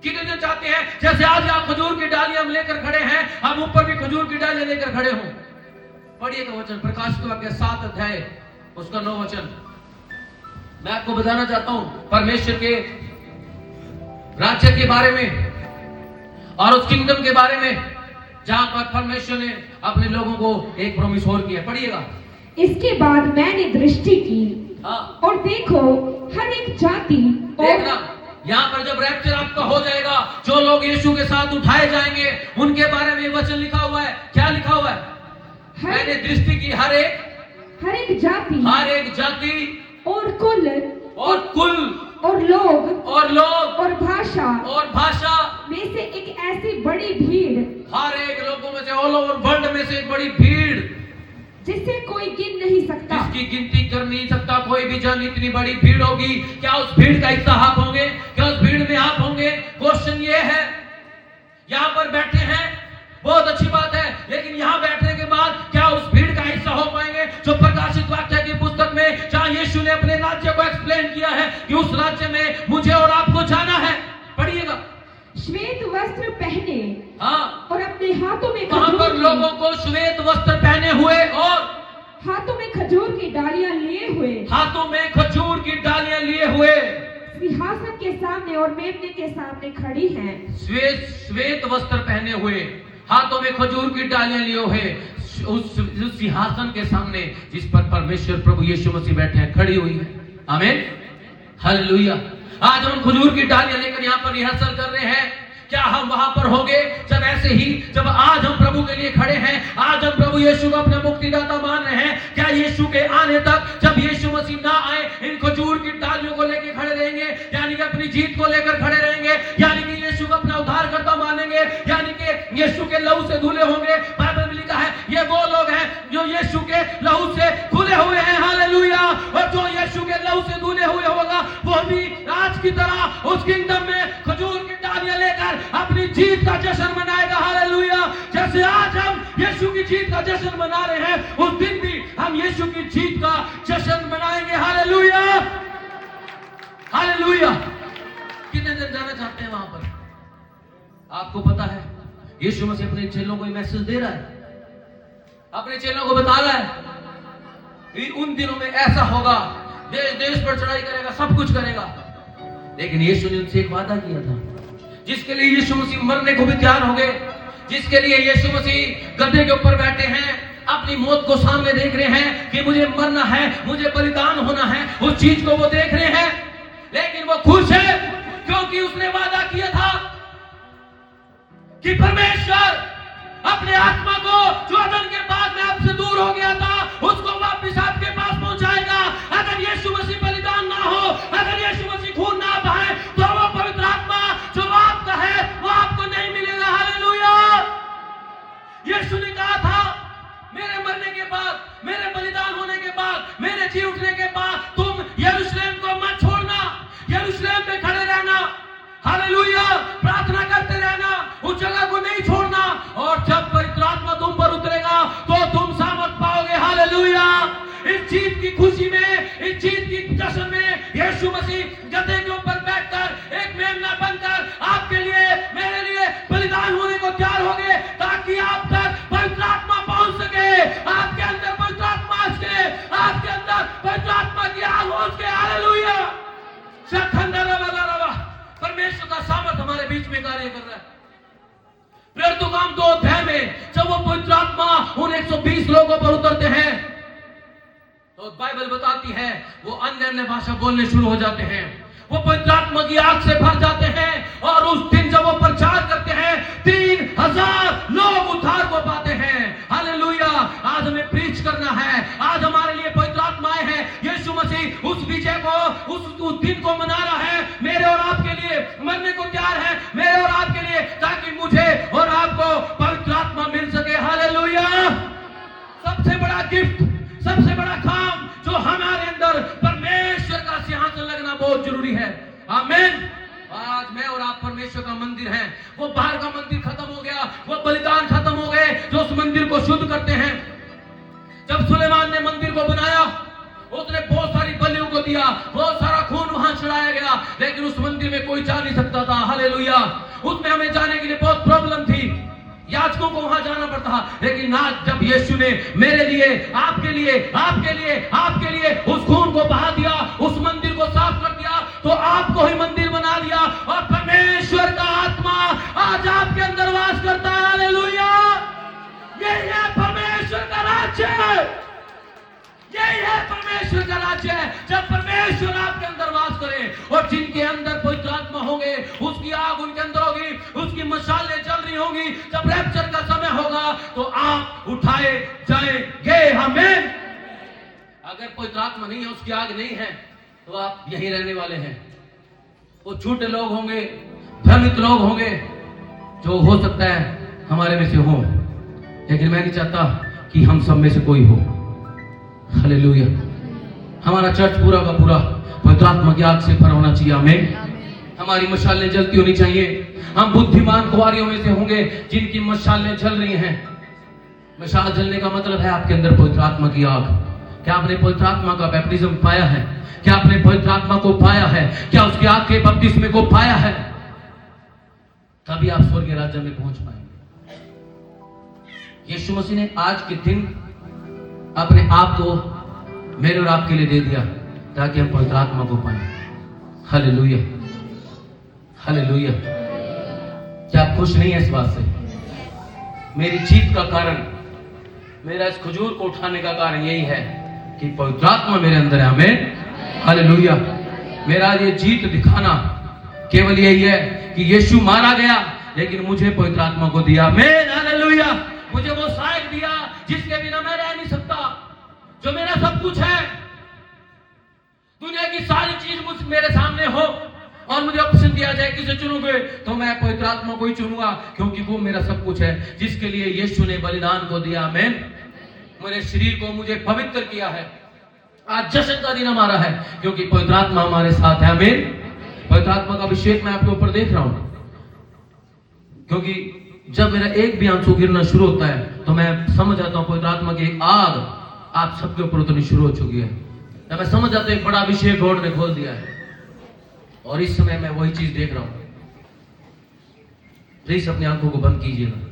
Speaker 1: कितने चाहते हैं जैसे आज आप खजूर की डालियां लेकर खड़े हैं, हम ऊपर भी खजूर की डालियां लेकर खड़े हों? पढ़िएगा वचन, प्रकाशित वाक्य 7 अध्याय उसका 9 वचन। मैं आपको बताना चाहता हूं परमेश्वर के राज्य के बारे में और उस किंगडम के बारे में, जहां पर परमेश्वर ने अपने लोगों को एक प्रॉमिस और किया। पढ़िएगा।
Speaker 2: इसके बाद मैंने दृष्टि की,
Speaker 1: हाँ,
Speaker 2: और देखो हर एक जाति,
Speaker 1: देखना यहाँ पर जब रैप्चर आपका हो जाएगा, जो लोग यीशु के साथ उठाए जाएंगे उनके बारे में वचन लिखा हुआ है। क्या लिखा हुआ है? मैंने दृष्टि की हर एक जाति
Speaker 2: और कुल और लोग और भाषा में से एक ऐसी बड़ी भीड़,
Speaker 1: हर एक लोगों में से, ऑल ओवर वर्ल्ड में से एक बड़ी भीड़,
Speaker 2: जिसे कोई गिन नहीं सकता,
Speaker 1: जिसकी गिनती कर नहीं सकता कोई भी जन। इतनी बड़ी भीड़ होगी। क्या उस भीड़ का हिस्सा आप होंगे? क्या उस भीड़ में आप होंगे? क्वेश्चन ये है। यहाँ पर बैठे हैं, बहुत अच्छी बात है, लेकिन यहाँ बैठने के बाद क्या उस भीड़ का हिस्सा हो पाएंगे? जो प्रकाशित वाक्य की पुस्तक में जहाँ यीशु ने अपने राज्य को एक्सप्लेन किया है कि उस राज्य में मुझे और आपको जाना है। पढ़िएगा।
Speaker 2: श्वेत वस्त्र पहने,
Speaker 1: हाँ,
Speaker 2: और अपने हाथों में
Speaker 1: वहां पर लोगों को श्वेत वस्त्र पहने हुए और
Speaker 2: हाथों में खजूर की डालियां लिए हुए सिंहासन के सामने और मेमने के सामने खड़ी हैं।
Speaker 1: श्वेत वस्त्र पहने हुए, हाथों में खजूर की डालियां लिए हुए, उस सिंहासन के सामने जिस पर परमेश्वर प्रभु यीशु मसीह बैठे हैं, खड़ी हुई है। आमीन। हालेलुया। आज हम खजूर की डालियां लेकर यहाँ पर रिहर्सल कर रहे हैं। क्या हम वहां पर होंगे जब आज हम प्रभु के लिए खड़े हैं, आज हम प्रभु यीशु को अपना मुक्तिदाता मान रहे हैं? क्या यीशु के आने तक, जब यीशु मसीह ना आए, इन खजूर की डालियों को लेकर खड़े रहेंगे? यानी कि अपनी जीत को लेकर खड़े रहेंगे, यानी कि यीशु को अपना उद्धारकर्ता मानेंगे, यानी कि यीशु के लहू से धुले होंगे। बाइबल में लिखा है ये वो लोग हैं जो यीशु के लहू से धुले हुए हैं। हालेलुया। और जो यीशु के लहू से धुले हुए होगा, वो भी आज की तरह उस किंगडम में खजूर की डालियां लेकर अपनी जीत का जश्न मनाएगा। हालेलुया। जैसे आज हम यीशु की जीत का जश्न मना रहे हैं, उस दिन भी हम हम यीशु की जीत का जश्न मनाएंगे। Hallelujah, hallelujah. कितने दिन जाना चाहते हैं वहां पर? आपको पता है यीशु मसीह अपने चेलों को मैसेज दे रहा है, अपने चेलों को बता रहा है कि उन दिनों में ऐसा होगा, देश देश पर चढ़ाई करेगा, सब कुछ करेगा। लेकिन यीशु ने उनसे एक वादा किया था, जिसके लिए यीशु मसीह मरने को भी तैयार हो गए, जिसके लिए यीशु मसीह गधे के ऊपर बैठे हैं, अपनी मौत को सामने देख रहे हैं कि मुझे मरना है, मुझे बलिदान होना है, उस चीज को वो देख रहे हैं। लेकिन वो खुश है क्योंकि उसने वादा किया था कि परमेश्वर अपने आत्मा को जो अदन के बाद में आपसे दूर हो गया था, उसको वापस आपके पास पहुंचाएगा। अगर यीशु मसीह बलिदान ना हो, अगर यीशु मसीह खून ना बहाए, तो वो पवित्र आत्मा जो आपका है वो आपको नहीं मिलेगा। हालेलुया। यीशु ने कहा था, मेरे मरने के बाद, मेरे बलिदान होने के बाद, मेरे जी उठने के बाद तुम यरूशलेम को मत छोड़ना, यरूशलेम में खड़े रहना। हालेलुया। प्रार्थना करते रहना, उस जगह को नहीं छोड़ना, और जब पवित्र आत्मा तुम पर उतरेगा तो तुम सामर्थ पाओगे। हालेलुया। इस जीत की खुशी में, इस जीत की जश्न में यीशु मसीह गधे के ऊपर बैठकर एक मेमना बनकर आपके लिए, मेरे लिए बलिदान होने को तैयार हो गए, ताकि आप तक पवित्र आत्मा पहुंच सके, आपके अंदर पवित्र आत्मा आ सके, आपके अंदर पवित्र आत्मा की आग हो सके। हालेलुया। परमेश्वर का सामर्थ हमारे बीच में कार्य कर रहा है। प्रेरितों का काम 2 अध्याय में जब वो पवित्र आत्मा उन 120 लोगों पर उतरते हैं, तो बाइबल बताती है वो अन्य भाषा बोलने शुरू हो जाते हैं, वो पवित्र आत्मा की आग से भर जाते हैं, और उस दिन जब वो प्रचार करते हैं 3000 लोग उद्धार को पाते हैं। हालेलुया। आज हमें प्रीच करना है, आज हमारे लिए पवित्र आत्मा आए हैं। यीशु मसीह उस विजय को, उस दिन को मना रहा है, मेरे और आपके लिए मरने को तैयार है, मेरे और आपके लिए, ताकि मुझे और आपको पवित्र आत्मा मिल सके। हालेलुया। सबसे बड़ा गिफ्ट, सबसे बड़ा काम जो हमारे अंदर, परमेश्वर का सिंहासन लगना बहुत जरूरी है। आमीन। आज मैं और आप परमेश्वर का मंदिर हैं। वो बाहर का मंदिर खत्म हो गया, वो बलिदान खत्म हो गए जो उस मंदिर को शुद्ध करते हैं। जब सुलेमान ने मंदिर को बनाया, उसने बहुत सारी बलियों को दिया, बहुत सारा खून वहां चढ़ाया गया, लेकिन उस मंदिर में कोई जा नहीं सकता था। हालेलुया। उसमें हमें जाने के लिए बहुत प्रॉब्लम थी, याजकों को वहां जाना पड़ता। लेकिन आज जब यीशु ने मेरे लिए, आपके लिए, आपके लिए, आपके लिए उस खून को बहा दिया, उस मंदिर को साफ कर दिया, तो आपको ही मंदिर बना दिया, और परमेश्वर का आत्मा आज आपके अंदर वास करता है। हालेलुया। यही है परमेश्वर का राज्य, यही है परमेश्वर का राज्य है। जब परमेश्वर आपके अंदर वास करे, और जिनके अंदर पवित्र आत्मा होंगे, उसकी आग उनके अंदर होगी, उसकी मशालें जल रही होंगी, जब रैप्चर का समय होगा तो आप उठाए जाएंगे। हमें अगर पवित्र आत्मा नहीं है, उसकी आग नहीं है, तो आप यहीं रहने वाले हैं। वो झूठे लोग होंगे, भ्रमित लोग होंगे, जो हो सकता है हमारे में से हो, लेकिन मैं नहीं चाहता कि हम सब में से कोई हो। हालेलुया। हमारा चर्च पूरा का पूरा पवित्र आत्मा की आग से भरा होना चाहिए। आमीन। हमारी मशालें जलती होनी चाहिए। हम बुद्धिमान कुंवारियों में से होंगे जिनकी मशालें जल रही हैं। मशाल जलने का मतलब है आपके अंदर पवित्र आत्मा की आग। क्या आपने पवित्र आत्मा का बैप्टिज्म पाया है? क्या आपने पवित्र आत्मा को पाया है? क्या उसकी आग के बपतिस्मे को पाया है? तभी आप स्वर्गीय राज्य में पहुंच पाएंगे। यीशु मसीह ने आज के दिन अपने आप को मेरे और आपके लिए दे दिया, ताकि हम पवित्र आत्मा को पाएं। Hallelujah, hallelujah. क्या आप खुश नहीं है इस बात से? मेरी जीत का कारण, मेरा इस खजूर को उठाने का कारण यही है कि पवित्र आत्मा मेरे अंदर है। आमीन। हालेलुया। मेरा ये जीत दिखाना केवल यही है कि यीशु मारा गया, लेकिन मुझे पवित्र आत्मा को दिया। आमीन। हालेलुया। मुझे वो सहायक दिया जिसके बिना मैं रह नहीं सकता, जो मेरा सब कुछ है। दुनिया की सारी चीज मुझ मेरे सामने हो और मुझे ऑप्शन दिया जाए किसे चुनोगे, तो मैं पवित्र आत्मा को ही चुनूंगा, क्योंकि वो मेरा सब कुछ है, जिसके लिए यीशु ने बलिदान को दिया। आमीन। मेरे शरीर को मुझे पवित्र किया है। आज जश्न का दिन हमारा है, क्योंकि पवित्र आत्मा हमारे साथ है। आमीन। पवित्र आत्मा का अभिषेक मैं आपके ऊपर देख रहा हूं, क्योंकि जब मेरा एक भी आंसू गिरना शुरू होता है तो मैं समझ आता हूं पवित्र आत्मा की आग आप सबके ऊपर उतनी शुरू हो चुकी है। तो मैं समझ जाता हूं एक बड़ा अभिषेक गॉड ने खोल दिया है, और इस समय मैं वही चीज देख रहा हूं। प्लीज अपनी आंखों को बंद कीजिएगा।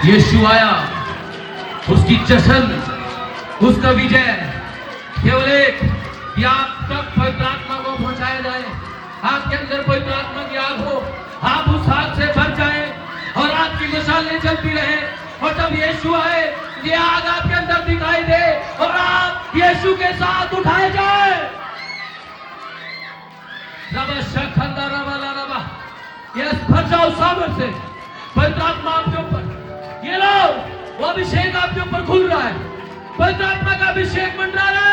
Speaker 1: यीशु आया, उसकी जश्न, उसका विजय केवल एक कि आप तक पवित्र आत्मा को पहुंचाया जाए, आपके अंदर पवित्र आत्मा की आग हो, आप उस आग से भर जाए और आपकी मशालें जलती रहे, और जब यीशु आए ये आग आपके अंदर दिखाई दे और आप यीशु के साथ उठाए जाए। यस, भर जाओ सामर्थ से, पवित्र आत्मा आपके ऊपर, ये लो वो अभिषेक आपके ऊपर खुल रहा है, पवित्र आत्मा का अभिषेक मंडरा रहा है।